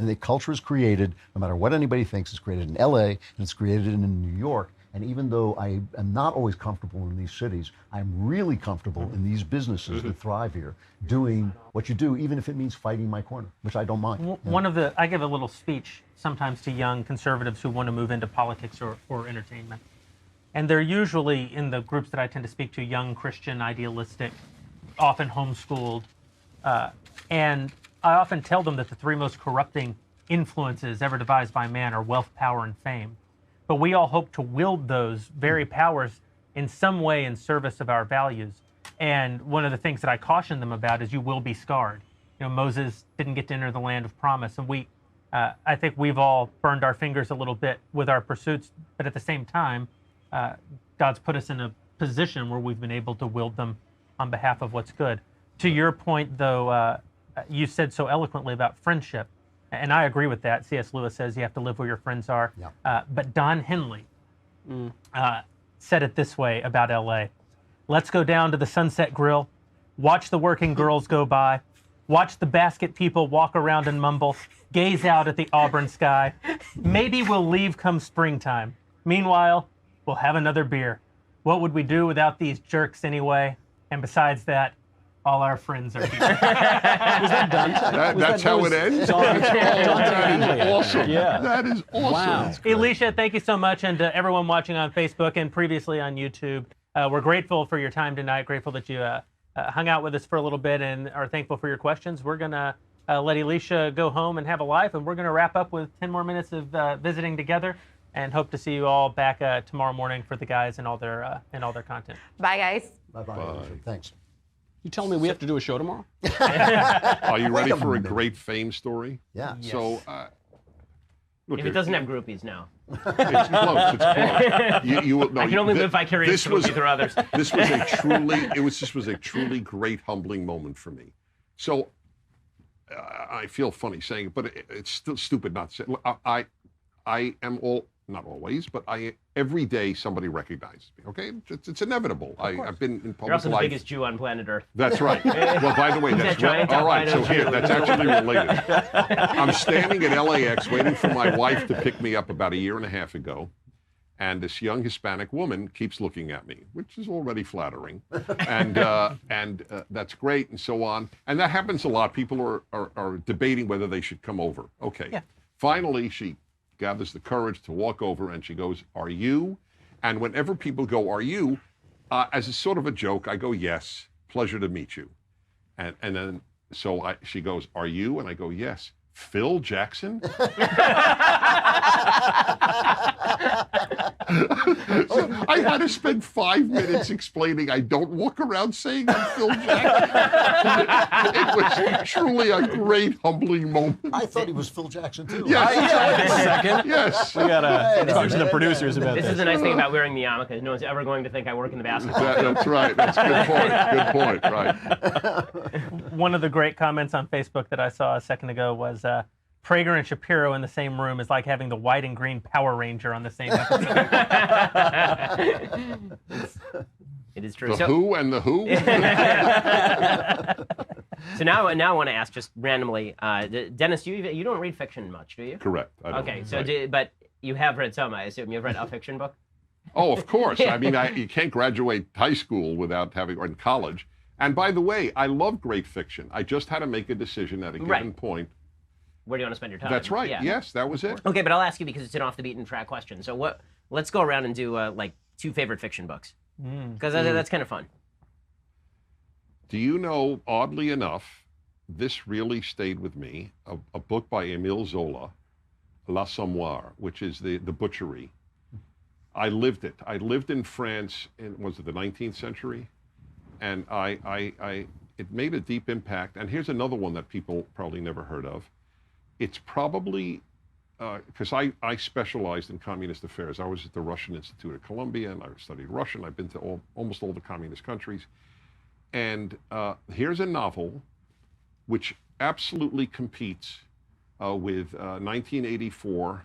the culture is created, no matter what anybody thinks, it's created in LA and it's created in New York. And even though I am not always comfortable in these cities, I'm really comfortable in these businesses that thrive here, doing what you do, even if it means fighting my corner, which I don't mind. I give a little speech sometimes to young conservatives who want to move into politics or entertainment. And they're usually in the groups that I tend to speak to, young Christian, idealistic, often homeschooled. And I often tell them that the three most corrupting influences ever devised by man are wealth, power, and fame. But we all hope to wield those very powers in some way in service of our values. And one of the things that I caution them about is you will be scarred. You know, Moses didn't get to enter the land of promise, and I think we've all burned our fingers a little bit with our pursuits, but at the same time, God's put us in a position where we've been able to wield them on behalf of what's good. To your point, though, you said so eloquently about friendship, and I agree with that. C.S. Lewis says you have to live where your friends are. Yeah. But Don Henley said it this way about L.A. Let's go down to the Sunset Grill, watch the working girls go by, watch the basket people walk around and mumble, gaze out at the auburn sky. Maybe we'll leave come springtime. Meanwhile, we'll have another beer. What would we do without these jerks anyway? And besides that, all our friends are here. Was that done? That's how it ends? That is awesome. Yeah. That is awesome. Wow. Elisha, thank you so much, and to everyone watching on Facebook and previously on YouTube. We're grateful for your time tonight, grateful that you hung out with us for a little bit, and are thankful for your questions. We're going to let Elisha go home and have a life, and we're going to wrap up with 10 more minutes of visiting together, and hope to see you all back tomorrow morning for the guys and all their content. Bye, guys. Bye-bye. Thanks. You telling me we have to do a show tomorrow? Are you ready for a great fame story? Yeah. Yes. So, look, If it doesn't have groupies now. It's close. It's close. I can only live vicariously through others. This was a truly great, humbling moment for me. So, I feel funny saying it, but it's still stupid not to say. I am not always, but every day somebody recognizes me. Okay, it's inevitable. I've been in public life. You're also the biggest Jew on planet Earth. That's right. Well, by the way, that's right. All right, so here, that's actually related. I'm standing at LAX waiting for my wife to pick me up about a year and a half ago, and this young Hispanic woman keeps looking at me, which is already flattering, and that's great, and so on. And that happens a lot. People are debating whether they should come over. Okay. Yeah. Finally, she gathers the courage to walk over, and she goes, "Are you?" And whenever people go, "Are you?" As a sort of a joke, I go, "Yes, pleasure to meet you." And then she goes, "Are you?" And I go, "Yes." Phil Jackson? So I had to spend 5 minutes explaining I don't walk around saying I'm Phil Jackson. It was truly a great, humbling moment. I thought he was Phil Jackson, too. Yes. Yes. We got to talk to the producers about this. This is the nice thing about wearing the yarmulke. No one's ever going to think I work in the basketball. That's right. That's a good point. Right. One of the great comments on Facebook that I saw a second ago was, Prager and Shapiro in the same room is like having the white and green Power Ranger on the same episode. It is true. The Who and the Who? So now I want to ask just randomly, Dennis, you don't read fiction much, do you? Correct. I don't. Okay, so Right. but you have read some, I assume. You've read a fiction book? Oh, of course. I mean, you can't graduate high school without having, or in college. And by the way, I love great fiction. I just had to make a decision at a given point. Where do you want to spend your time? That's right. Yeah. Yes, that was it. Okay, but I'll ask you because it's an off the beaten track question. So let's go around and do like 2 favorite fiction books. Because that's kind of fun. Do you know, oddly enough, this really stayed with me, a book by Émile Zola, L'Assommoir, which is the butchery. I lived it. I lived in France in, was it the 19th century? And it made a deep impact. And here's another one that people probably never heard of. It's probably, because I specialized in communist affairs. I was at the Russian Institute at Columbia, and I studied Russian. I've been to almost all the communist countries. And here's a novel which absolutely competes with 1984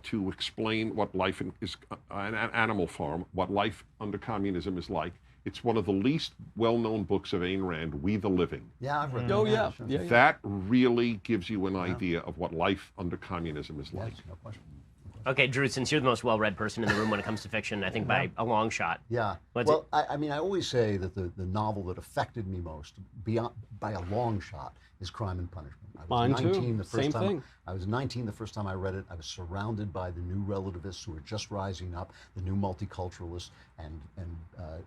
to explain what life is, an Animal Farm, what life under communism is like. It's one of the least well-known books of Ayn Rand, We the Living. Yeah, I've read that. Oh, yeah. Sure. Yeah. That really gives you an idea of what life under communism is like. Yes, no question. Okay, Drew, since you're the most well-read person in the room when it comes to fiction, I think by a long shot. Yeah. Well, I mean, I always say that the novel that affected me most, by a long shot, is Crime and Punishment. I was Mine 19 too. the first Same time. thing. I was 19 the first time I read it. I was surrounded by the new relativists who were just rising up, the new multiculturalists, and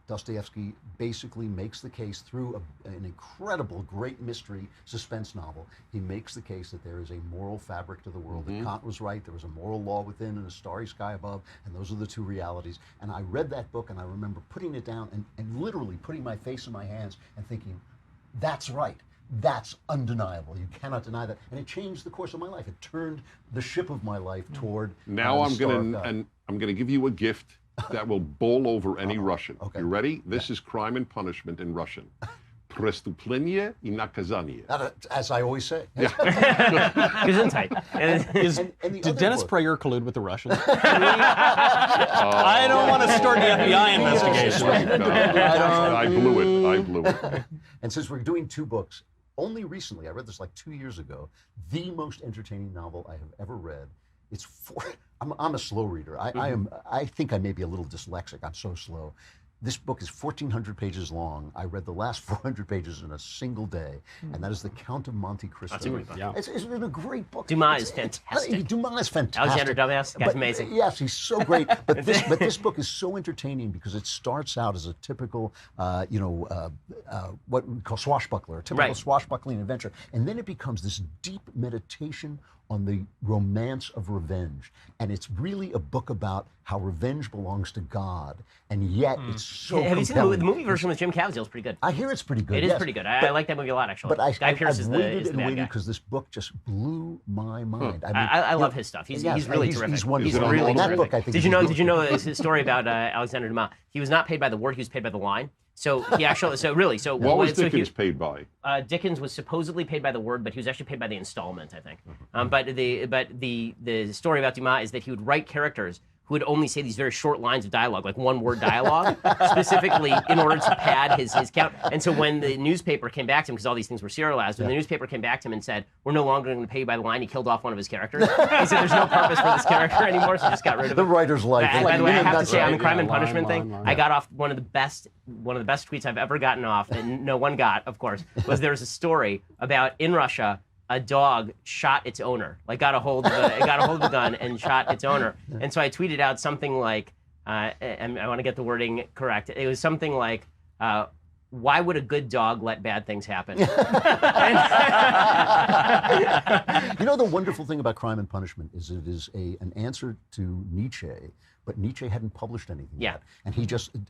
Dostoevsky basically makes the case through an incredible, great mystery suspense novel. He makes the case that there is a moral fabric to the world, that Kant was right, there was a moral law within and a starry sky above, and those are the two realities. And I read that book, and I remember putting it down and literally putting my face in my hands and thinking, that's right. That's undeniable. You cannot deny that. And it changed the course of my life. It turned the ship of my life toward Now I'm gonna give you a gift that will bowl over any Russian. Okay. You ready? This is Crime and Punishment in Russian. Преступление и наказание. As I always say. Gesundheit. Did Dennis Prager collude with the Russians? I don't want to start the FBI investigation. I blew it. And since we're doing 2 books, only recently, I read this like 2 years ago, the most entertaining novel I have ever read. I'm a slow reader. I think I may be a little dyslexic. I'm so slow. This book is 1,400 pages long. I read the last 400 pages in a single day, and that is The Count of Monte Cristo. That's a great book. Yeah. It's been a great book. Dumas is fantastic. Dumas is fantastic. Alexander Dumas, guy's amazing. Yes, he's so great. But this book is so entertaining because it starts out as a typical, what we call swashbuckler, a typical swashbuckling adventure, and then it becomes this deep meditation on the romance of revenge. And it's really a book about how revenge belongs to God, and yet it's so Have you compelling. seen the movie version with Jim Caviezel? Is pretty good. I hear it's pretty good. It is yes. pretty good. I like that movie a lot, actually. But Guy Pearce is I've the waited bad and waited guy. because this book just blew my mind. I mean, I love his stuff. He's really terrific. He's wonderful. He's really And that terrific. book, I think, Did you know his story about Alexander Dumas? He was not paid by the word; he was paid by the line. So he actually, What was Dickens paid by? Dickens was supposedly paid by the word, but he was actually paid by the installment, I think. But the story about Dumas is that he would write characters who would only say these very short lines of dialogue, like one-word dialogue, specifically in order to pad his count. And so when the newspaper came back to him, because all these things were serialized, when the newspaper came back to him and said, "We're no longer going to pay you by the line," he killed off one of his characters. He said, "There's no purpose for this character anymore," so he just got rid of it. The writer's life. By the way, I have to say, on the right. crime and Yeah, line, punishment thing, line. I got off one of the best tweets I've ever gotten off, and no one got, of course, was there was a story about in Russia, a dog shot its owner, like got a hold of the gun and shot its owner. And so I tweeted out something like, and I want to get the wording correct. It was something like, "Why would a good dog let bad things happen?" You know, the wonderful thing about Crime and Punishment is it is an answer to Nietzsche, but Nietzsche hadn't published anything yet. And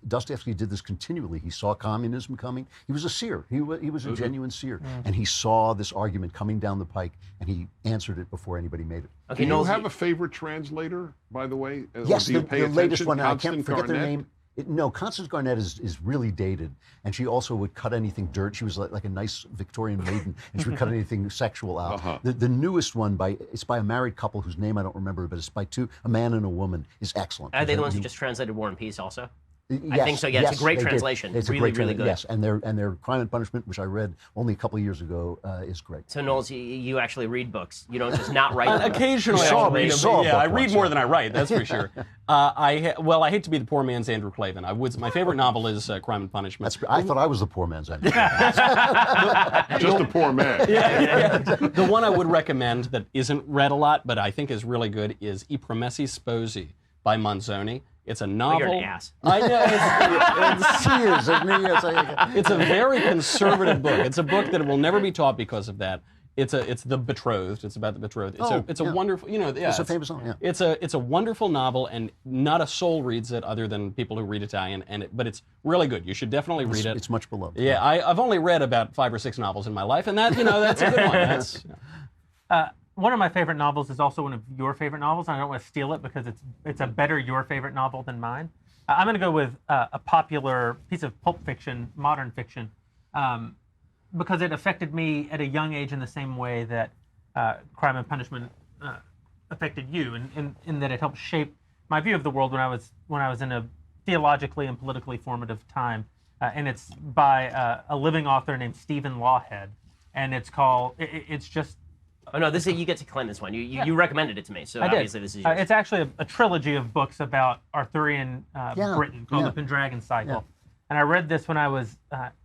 Dostoevsky did this continually. He saw communism coming. He was a seer. He was a genuine seer. And he saw this argument coming down the pike, and he answered it before anybody made it. Okay, Do you Knowles, have a favorite translator, by the way? Yes, Do you the pay latest attention? one. I Constance can't forget their Garnett? name. No, Constance Garnett is really dated, and she also would cut anything dirt. She was like a nice Victorian maiden, and she would cut anything sexual out. The newest one it's by a married couple whose name I don't remember, but it's by a man and a woman, is excellent. are they the ones who just translated War and Peace also? I think so. Yeah, yes, it's a great they did. translation. It's really, a great really good. Yes, and their Crime and Punishment, which I read only a couple of years ago, is great. So Knowles, you actually read books. You don't just not write them. Occasionally, I read them. Yeah, I read more than I write. That's for sure. I hate to be the poor man's Andrew Klavan. My favorite novel is Crime and Punishment. I thought I was the poor man's Andrew. Just a poor man. The one I would recommend that isn't read a lot, but I think is really good, is I Promessi Sposi by Manzoni. It's a novel. You're an ass. I know. It's a very conservative book. It's a book that will never be taught because of that. It's the betrothed. It's about the betrothed. It's a wonderful. It's a famous song. Yeah. It's a wonderful novel, and not a soul reads it other than people who read Italian. But it's really good. You should definitely read it. It's much beloved. Yeah, I've only read about 5 or 6 novels in my life, and that's a good one. One of my favorite novels is also one of your favorite novels, and I don't want to steal it because it's a better your favorite novel than mine. I'm going to go with a popular piece of pulp fiction, modern fiction, because it affected me at a young age in the same way that Crime and Punishment affected you, in that it helped shape my view of the world when I was in a theologically and politically formative time. And it's by a living author named Stephen Lawhead, and it's called. It's just. Oh no! You get to claim this one. You recommended it to me, so obviously this is yours. It's actually a trilogy of books about Arthurian Britain called The Pendragon Cycle. Yeah. And I read this when I was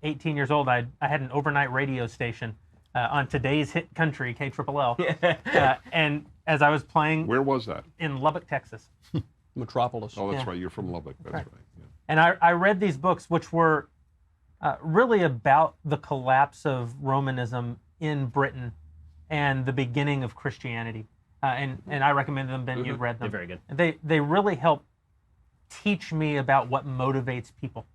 18 years old. I had an overnight radio station on today's hit country, KLLL. And as I was playing... Where was that? In Lubbock, Texas. Metropolis. Oh, that's right. You're from Lubbock. That's right. Yeah. And I read these books, which were really about the collapse of Romanism in Britain and the beginning of Christianity. And I recommend them, Ben, you've read them. They're very good. They really help teach me about what motivates people.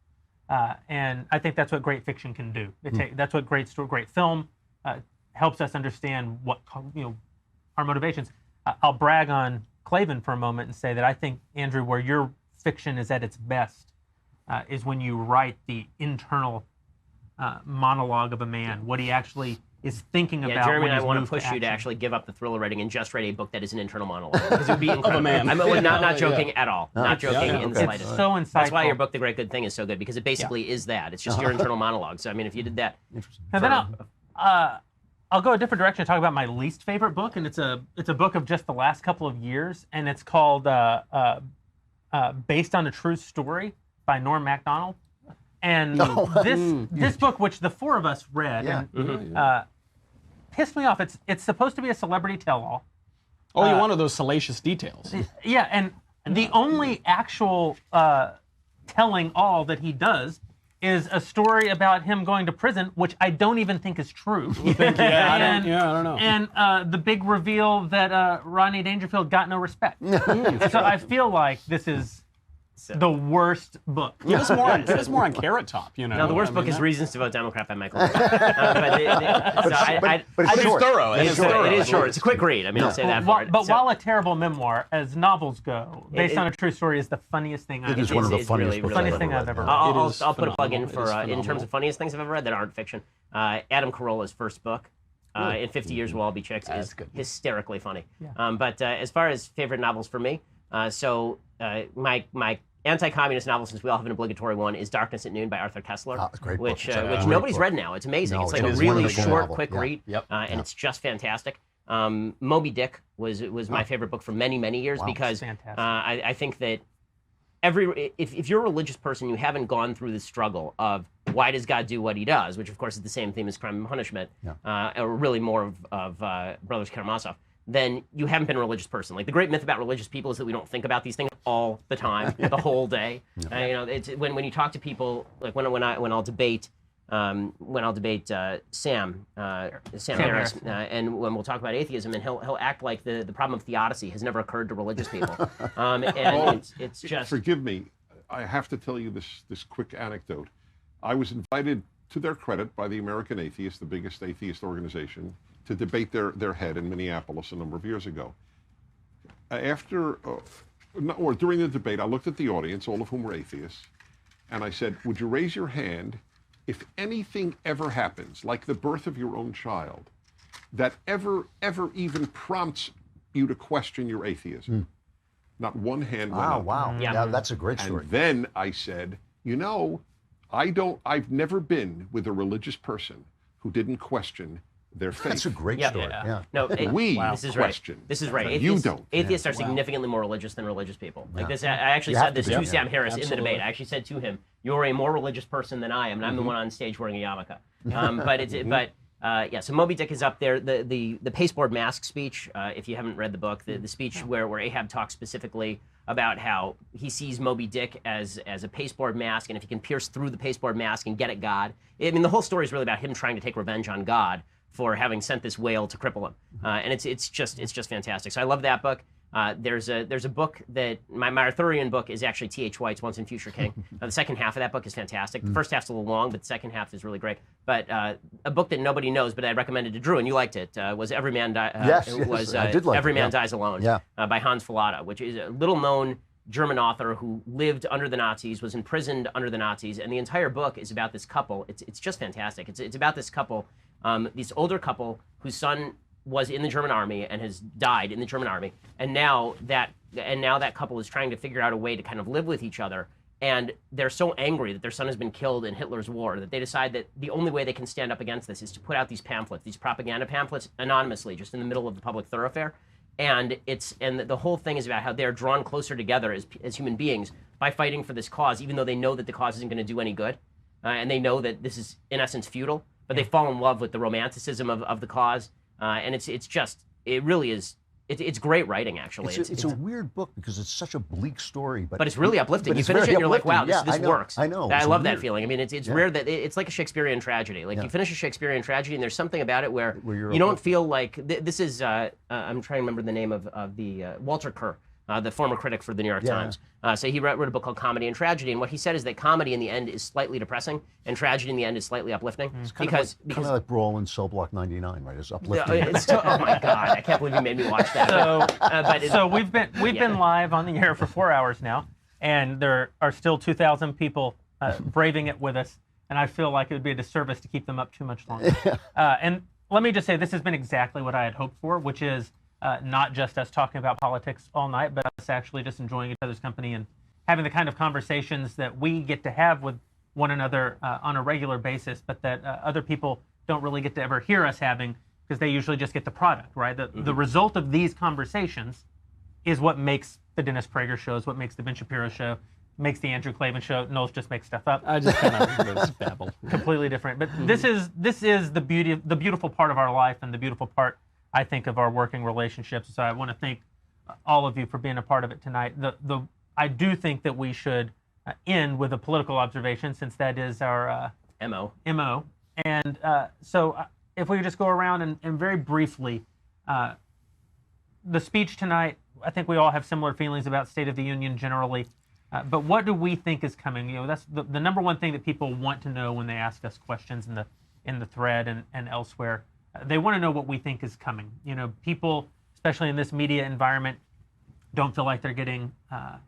And I think that's what great fiction can do. That's what great film helps us understand what our motivations. I'll brag on Klavan for a moment and say that I think, Andrew, where your fiction is at its best is when you write the internal monologue of a man, what he actually is thinking about. Jeremy when and I he's want to moved push you to action. actually give up the thriller writing and just write a book that is an internal monologue. Because it would be Of a man. I'm not joking at all. Not joking in the slightest. It's so insightful. That's why your book, The Great Good Thing, is so good, because it basically is that. It's just your internal monologue. So I mean, if you did that. And then I'll go a different direction and talk about my least favorite book, and it's a book of just the last couple of years, and it's called Based on a True Story by Norm Macdonald. And this book, which the four of us read, pissed me off. It's supposed to be a celebrity tell-all. Oh, you wanted those salacious details. Yeah, and the only actual telling all that he does is a story about him going to prison, which I don't even think is true. I don't know. And the big reveal that Rodney Dangerfield got no respect. So I feel like this is the worst book. Give us more on Carrot Top. No, the worst book is Reasons to Vote Democrat by Michael. But it's short. Thorough. It is short. It's a quick read. I mean, I'll say that for it. But while a terrible memoir, as novels go, Based on a True Story is the funniest thing I've ever read. It is one of the funniest books funniest thing I've ever read. I'll put a plug in for, in terms of funniest things I've ever read that aren't fiction, Adam Carolla's first book, In 50 Years We'll All Be Chicks, is hysterically funny. Yeah. But as far as favorite novels for me, my anti-communist novel, since we all have an obligatory one, is Darkness at Noon by Arthur Kessler, great which book. nobody's read now. It's amazing. No, it's like it a is really wonderful short, novel. quick read, and it's just fantastic. Moby Dick was my favorite book for many, many years because I think that if you're a religious person, you haven't gone through the struggle of why does God do what he does, which of course is the same theme as Crime and Punishment, or really more of Brothers Karamazov, then you haven't been a religious person. Like, the great myth about religious people is that we don't think about these things all the time, the whole day. It's when you talk to people, like when I'll debate Sam Harris, and when we'll talk about atheism, and he'll act like the problem of theodicy has never occurred to religious people. It's just. Forgive me, I have to tell you this quick anecdote. I was invited, to their credit, by the American Atheists, the biggest atheist organization, to debate their head in Minneapolis a number of years ago. During the debate, I looked at the audience, all of whom were atheists, and I said, would you raise your hand if anything ever happens, like the birth of your own child, that ever even prompts you to question your atheism? Not one hand went Wow, up. wow. Yeah, that's a great story. And then I said, you know, I've never been with a religious person who didn't question their faith. That's a great story. Yeah. No, this is question. Right. This is right. You don't. Atheists are significantly more religious than religious people. Like this, I actually said this to Sam Harris in the debate. I actually said to him, "You're a more religious person than I am, and I'm the one on stage wearing a yarmulke." So Moby Dick is up there. The pasteboard mask speech. If you haven't read the book, the speech where Ahab talks specifically about how he sees Moby Dick as a pasteboard mask, and if he can pierce through the pasteboard mask and get at God. I mean, the whole story is really about him trying to take revenge on God for having sent this whale to cripple him, and it's just fantastic. So I love that book. There's a book that my Arthurian book is actually T.H. White's Once and Future King. The second half of that book is fantastic. The first half's a little long, but the second half is really great. But a book that nobody knows, but I recommended to Drew, and you liked it, was Every Man Dies Alone by Hans Fallada, which is a little-known German author who lived under the Nazis, was imprisoned under the Nazis, and the entire book is about this couple. It's just fantastic. It's about this couple, this older couple whose son was in the German army and has died in the German army, and now that couple is trying to figure out a way to kind of live with each other, and they're so angry that their son has been killed in Hitler's war that they decide that the only way they can stand up against this is to put out these pamphlets, these propaganda pamphlets, anonymously, just in the middle of the public thoroughfare. And the whole thing is about how they're drawn closer together as human beings by fighting for this cause, even though they know that the cause isn't going to do any good, and they know that this is in essence futile. But they fall in love with the romanticism of the cause, and it really is. It's great writing, actually. It's a weird book because it's such a bleak story, but it's really uplifting. You finish it and you're like, wow, this works. I know. I love that feeling. I mean, it's rare that it's like a Shakespearean tragedy. Like you finish a Shakespearean tragedy and there's something about it where you don't feel like this is. I'm trying to remember the name of the Walter Kerr. The former critic for the New York Times. So he wrote a book called Comedy and Tragedy, and what he said is that comedy in the end is slightly depressing, and tragedy in the end is slightly uplifting. It's kind of like Brawl in Cell Block 99, right? It's uplifting. Oh my God, I can't believe you made me watch that. So we've been live on the air for 4 hours now, and there are still 2,000 people braving it with us, and I feel like it would be a disservice to keep them up too much longer. And let me just say, this has been exactly what I had hoped for, which is not just us talking about politics all night, but us actually just enjoying each other's company and having the kind of conversations that we get to have with one another on a regular basis, but that other people don't really get to ever hear us having because they usually just get the product, right? The result of these conversations is what makes the Dennis Prager show, is what makes the Ben Shapiro show, makes the Andrew Klavan show. Knowles just makes stuff up. I just kind of babble. Completely different. But this is the beautiful part of our life and the beautiful part, I think, of our working relationships. So I want to thank all of you for being a part of it tonight. I do think that we should end with a political observation, since that is our MO. And so if we could just go around and very briefly, the speech tonight, I think we all have similar feelings about State of the Union generally. But what do we think is coming? You know, that's the number one thing that people want to know when they ask us questions in the thread and elsewhere. They want to know what we think is coming. You know, people, especially in this media environment, don't feel like they're getting a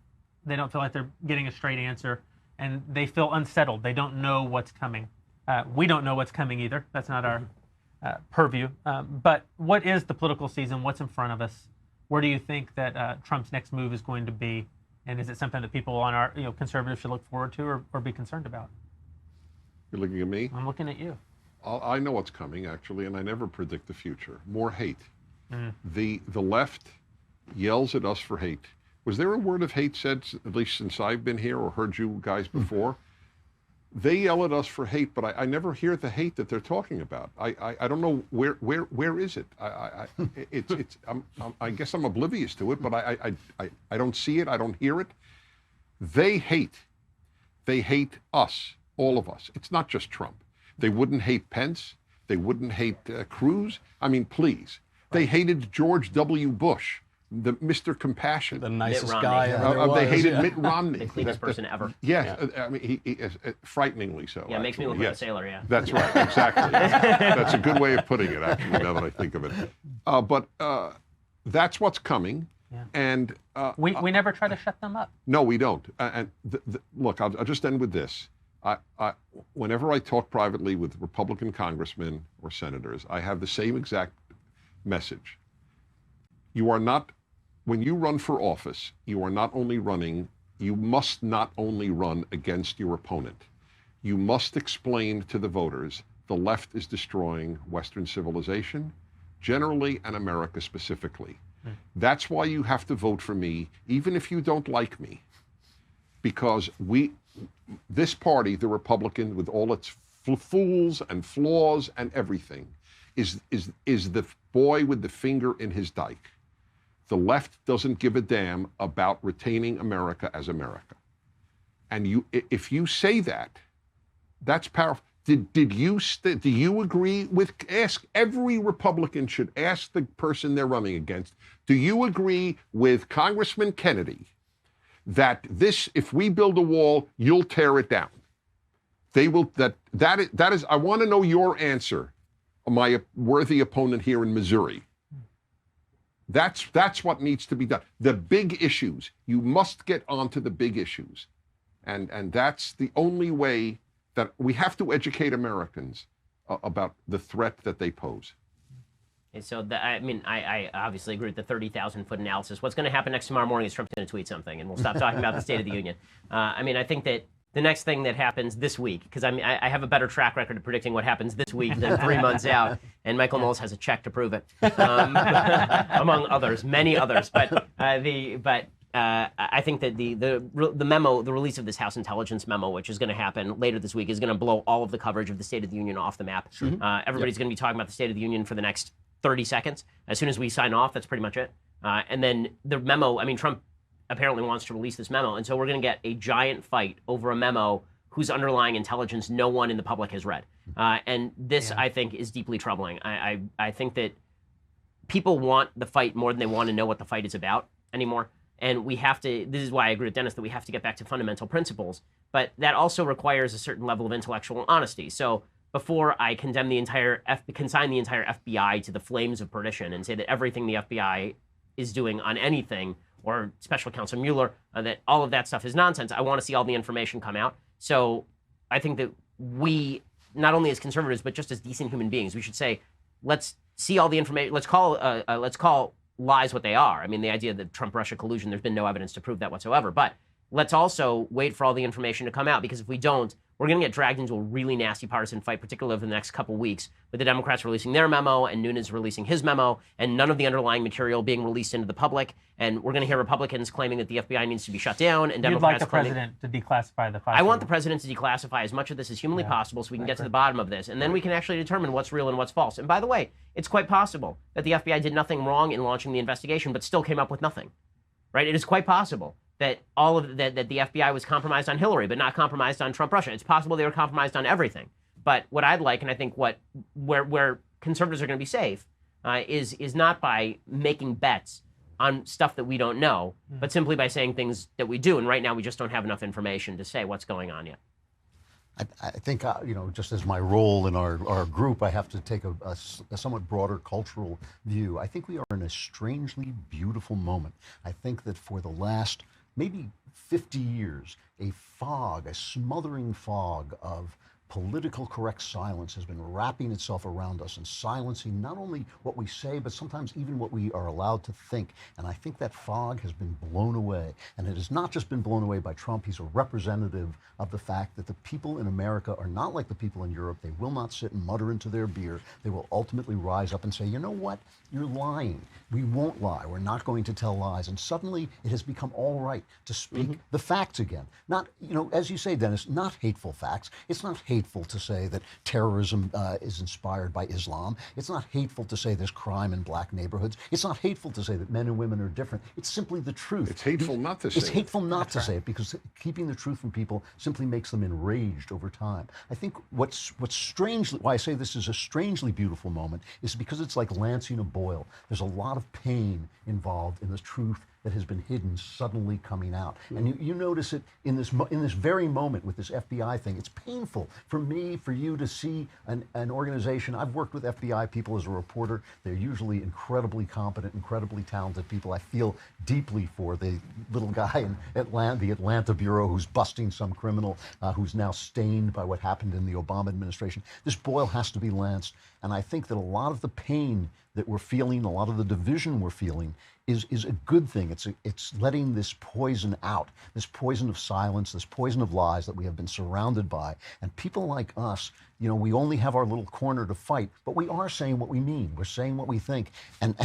straight answer, and they feel unsettled. They don't know what's coming. We don't know what's coming either. That's not our purview. But what is the political season? What's in front of us? Where do you think that Trump's next move is going to be? And is it something that people on our conservatives should look forward to or be concerned about? You're looking at me? I'm looking at you. I know what's coming, actually, and I never predict the future. More hate. The left yells at us for hate. Was there a word of hate said, at least since I've been here or heard you guys before? They yell at us for hate, but I never hear the hate that they're talking about. I don't know where is it? I guess I'm oblivious to it, but I don't see it. I don't hear it. They hate us, all of us. It's not just Trump. They wouldn't hate Pence. They wouldn't hate Cruz. I mean, please. They hated George W. Bush, the Mr. Compassion. The nicest guy ever. They hated Mitt Romney. The cleanest person ever. Yes, I mean, he is frighteningly so. Yeah, it makes me look like a sailor, yeah. That's right, exactly. That's a good way of putting it, actually, now that I think of it. But that's what's coming. Yeah. And we never try to shut them up. No, we don't. And look, I'll just end with this. Whenever I talk privately with Republican congressmen or senators, I have the same exact message. You are not when you run for office, you are not only running, you must not only run against your opponent. You must explain to the voters the left is destroying Western civilization, generally, and America specifically. That's why you have to vote for me, even if you don't like me. Because this party, the Republican, with all its fools and flaws and everything, is the boy with the finger in his dike. The left doesn't give a damn about retaining America as America. And if you say that, that's powerful. Do you agree with, ask every Republican should ask the person they're running against, do you agree with Congressman Kennedy that if we build a wall, you'll tear it down? They will, that is, I want to know your answer, my worthy opponent here in Missouri. That's what needs to be done. The big issues, you must get onto the big issues. And that's the only way that we have to educate Americans about the threat that they pose. And so, I obviously agree with the 30,000-foot analysis. What's going to happen next tomorrow morning is Trump's going to tweet something, and we'll stop talking about the State of the Union. I think that the next thing that happens this week, because I have a better track record of predicting what happens this week than 3 months out, and Michael Knowles has a check to prove it, among others, many others. I think that the memo, the release of this House Intelligence memo, which is going to happen later this week, is going to blow all of the coverage of the State of the Union off the map. Sure. Everybody's going to be talking about the State of the Union for the next 30 seconds. As soon as we sign off, that's pretty much it. And then the memo, Trump apparently wants to release this memo, and so we're going to get a giant fight over a memo whose underlying intelligence no one in the public has read. And this, I think, is deeply troubling. I think that people want the fight more than they want to know what the fight is about anymore. And we have to, this is why I agree with Dennis, that we have to get back to fundamental principles. But that also requires a certain level of intellectual honesty. So before I consign the entire FBI to the flames of perdition and say that everything the FBI is doing on anything, or Special Counsel Mueller, that all of that stuff is nonsense, I want to see all the information come out. So I think that we, not only as conservatives, but just as decent human beings, we should say, let's see all the information, let's call lies what they are. The idea that Trump-Russia collusion, there's been no evidence to prove that whatsoever. But let's also wait for all the information to come out, because if we don't, we're going to get dragged into a really nasty partisan fight, particularly over the next couple weeks, with the Democrats releasing their memo and Nunes releasing his memo, and none of the underlying material being released into the public. And we're going to hear Republicans claiming that the FBI needs to be shut down, and Democrats You'd like the president to declassify the 5. I want the president to declassify as much of this as humanly possible, so we can get to the bottom of this, and then we can actually determine what's real and what's false. And by the way, it's quite possible that the FBI did nothing wrong in launching the investigation, but still came up with nothing. Right? It is quite possible that that the FBI was compromised on Hillary, but not compromised on Trump-Russia. It's possible they were compromised on everything. But what I'd like, and I think where conservatives are going to be safe, is not by making bets on stuff that we don't know, but simply by saying things that we do. And right now, we just don't have enough information to say what's going on yet. I think, just as my role in our group, I have to take a somewhat broader cultural view. I think we are in a strangely beautiful moment. I think that for the last maybe 50 years, a smothering fog of political correct silence has been wrapping itself around us and silencing not only what we say, but sometimes even what we are allowed to think. And I think that fog has been blown away. And it has not just been blown away by Trump. He's a representative of the fact that the people in America are not like the people in Europe. They will not sit and mutter into their beer. They will ultimately rise up and say, you know what? You're lying. We won't lie. We're not going to tell lies. And suddenly it has become all right to speak the facts again. Not, as you say, Dennis, not hateful facts. It's not hateful to say that terrorism is inspired by Islam. It's not hateful to say there's crime in black neighborhoods. It's not hateful to say that men and women are different. It's simply the truth. It's hateful not to say it. It's hateful not to say it, because keeping the truth from people simply makes them enraged over time. I think what's strangely, why I say this is a strangely beautiful moment, is because it's like lancing a boil. There's a lot of pain involved in the truth that has been hidden suddenly coming out. And you notice it in this very moment with this FBI thing. It's painful for me, for you to see an organization. I've worked with FBI people as a reporter. They're usually incredibly competent, incredibly talented people. I feel deeply for the little guy in the Atlanta bureau who's busting some criminal who's now stained by what happened in the Obama administration. This boil has to be lanced. And I think that a lot of the pain that we're feeling, a lot of the division we're feeling, is a good thing. It's letting this poison out, this poison of silence, this poison of lies that we have been surrounded by. And people like us, we only have our little corner to fight, but we are saying what we mean. We're saying what we think. And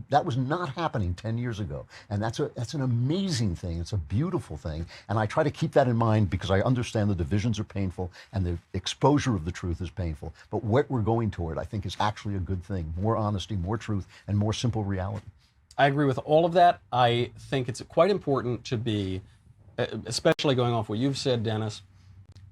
that was not happening 10 years ago. And that's an amazing thing. It's a beautiful thing. And I try to keep that in mind because I understand the divisions are painful and the exposure of the truth is painful. But what we're going toward, I think, is actually a good thing. More honesty, more truth, and more simple reality. I agree with all of that. I think it's quite important to be, especially going off what you've said, Dennis,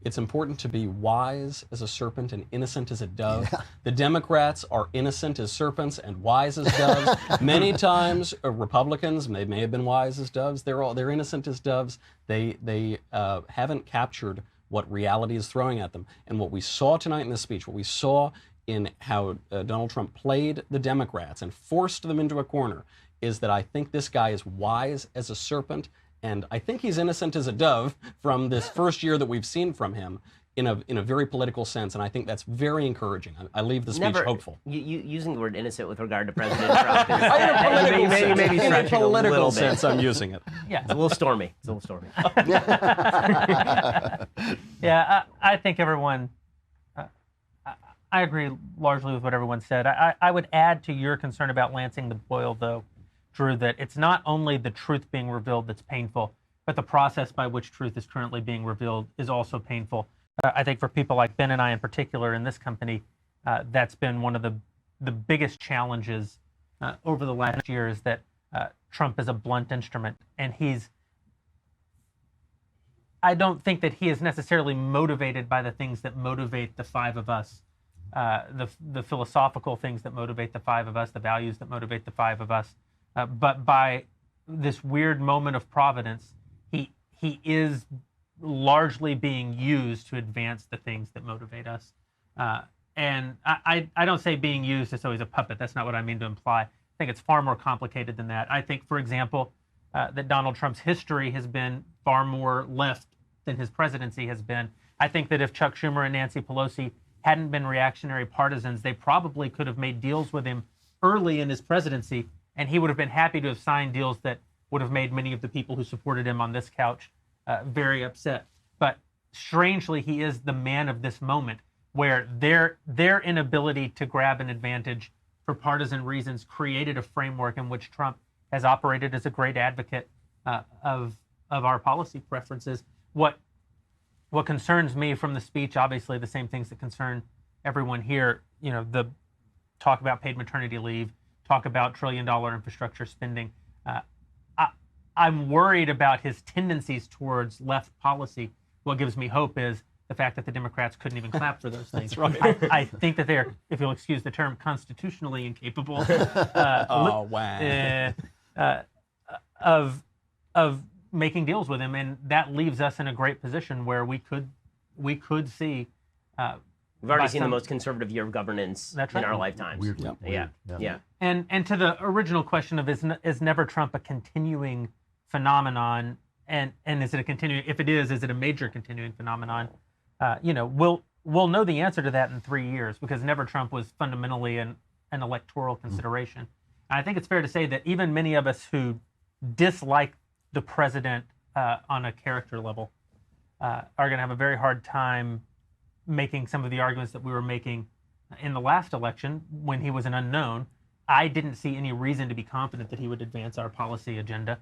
it's important to be wise as a serpent and innocent as a dove. Yeah. The Democrats are innocent as serpents and wise as doves. Many times, Republicans, they may have been wise as doves. They're innocent as doves. They haven't captured what reality is throwing at them. And what we saw tonight in this speech, what we saw in how Donald Trump played the Democrats and forced them into a corner, is that I think this guy is wise as a serpent, and I think he's innocent as a dove from this first year that we've seen from him in a very political sense, and I think that's very encouraging. I leave the speech hopeful. Using the word innocent with regard to President Trump is in a political sense, I'm using it. Yeah, it's a little stormy. Yeah, I think everyone, I agree largely with what everyone said. I would add to your concern about lancing the boil, though, Drew, that it's not only the truth being revealed that's painful, but the process by which truth is currently being revealed is also painful. I think for people like Ben and I in particular in this company, that's been one of the biggest challenges over the last year, is that Trump is a blunt instrument, and I don't think that he is necessarily motivated by the things that motivate the five of us, the philosophical things that motivate the five of us, the values that motivate the five of us. But by this weird moment of providence, he is largely being used to advance the things that motivate us. And I don't say being used as though he's a puppet. That's not what I mean to imply. I think it's far more complicated than that. I think, for example, that Donald Trump's history has been far more left than his presidency has been. I think that if Chuck Schumer and Nancy Pelosi hadn't been reactionary partisans, they probably could have made deals with him early in his presidency, and he would have been happy to have signed deals that would have made many of the people who supported him on this couch very upset. But strangely, he is the man of this moment, where their inability to grab an advantage for partisan reasons created a framework in which Trump has operated as a great advocate of our policy preferences. What concerns me from the speech, obviously the same things that concern everyone here, the talk about paid maternity leave, talk about $1 trillion infrastructure spending. I'm worried about his tendencies towards left policy. What gives me hope is the fact that the Democrats couldn't even clap for those things. That's right. I think that they're, if you'll excuse the term, constitutionally incapable of making deals with him, and that leaves us in a great position where we could see. We've already seen the most conservative year of governance in our lifetimes. Weirdly, yeah. And to the original question of is Never Trump a continuing phenomenon, and is it a continuing? If it is it a major continuing phenomenon? We'll know the answer to that in 3 years, because Never Trump was fundamentally an electoral consideration. And I think it's fair to say that even many of us who dislike the president on a character level are going to have a very hard time making some of the arguments that we were making in the last election when he was an unknown. I didn't see any reason to be confident that he would advance our policy agenda.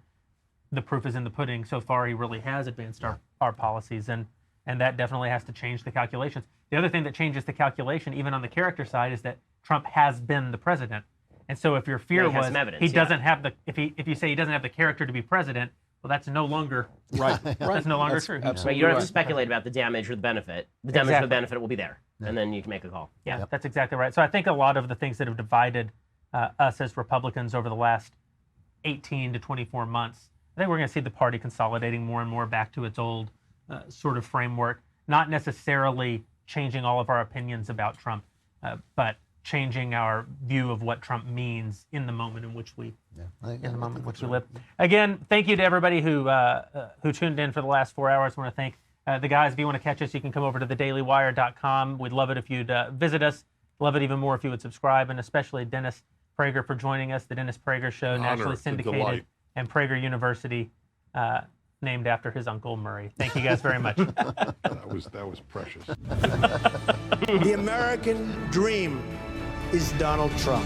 The proof is in the pudding. So far, he really has advanced our policies, and that definitely has to change the calculations. The other thing that changes the calculation, even on the character side, is that Trump has been the president. And so if your fear was he doesn't have the, if you say he doesn't have the character to be president, well, that's no longer right. That's no longer true. Right. You don't have to speculate about the damage or the benefit. The damage or the benefit will be there, and then you can make a call. Yeah, that's exactly right. So I think a lot of the things that have divided us as Republicans over the last 18 to 24 months, I think we're going to see the party consolidating more and more back to its old sort of framework, not necessarily changing all of our opinions about Trump, but changing our view of what Trump means in the moment in which we live. Again, thank you to everybody who tuned in for the last 4 hours. I want to thank the guys. If you want to catch us, you can come over to thedailywire.com. We'd love it if you'd visit us. Love it even more if you would subscribe, and especially Dennis Prager for joining us. The Dennis Prager Show, nationally syndicated, and Prager University, named after his uncle Murray. Thank you guys very much. That was precious. The American dream is Donald Trump.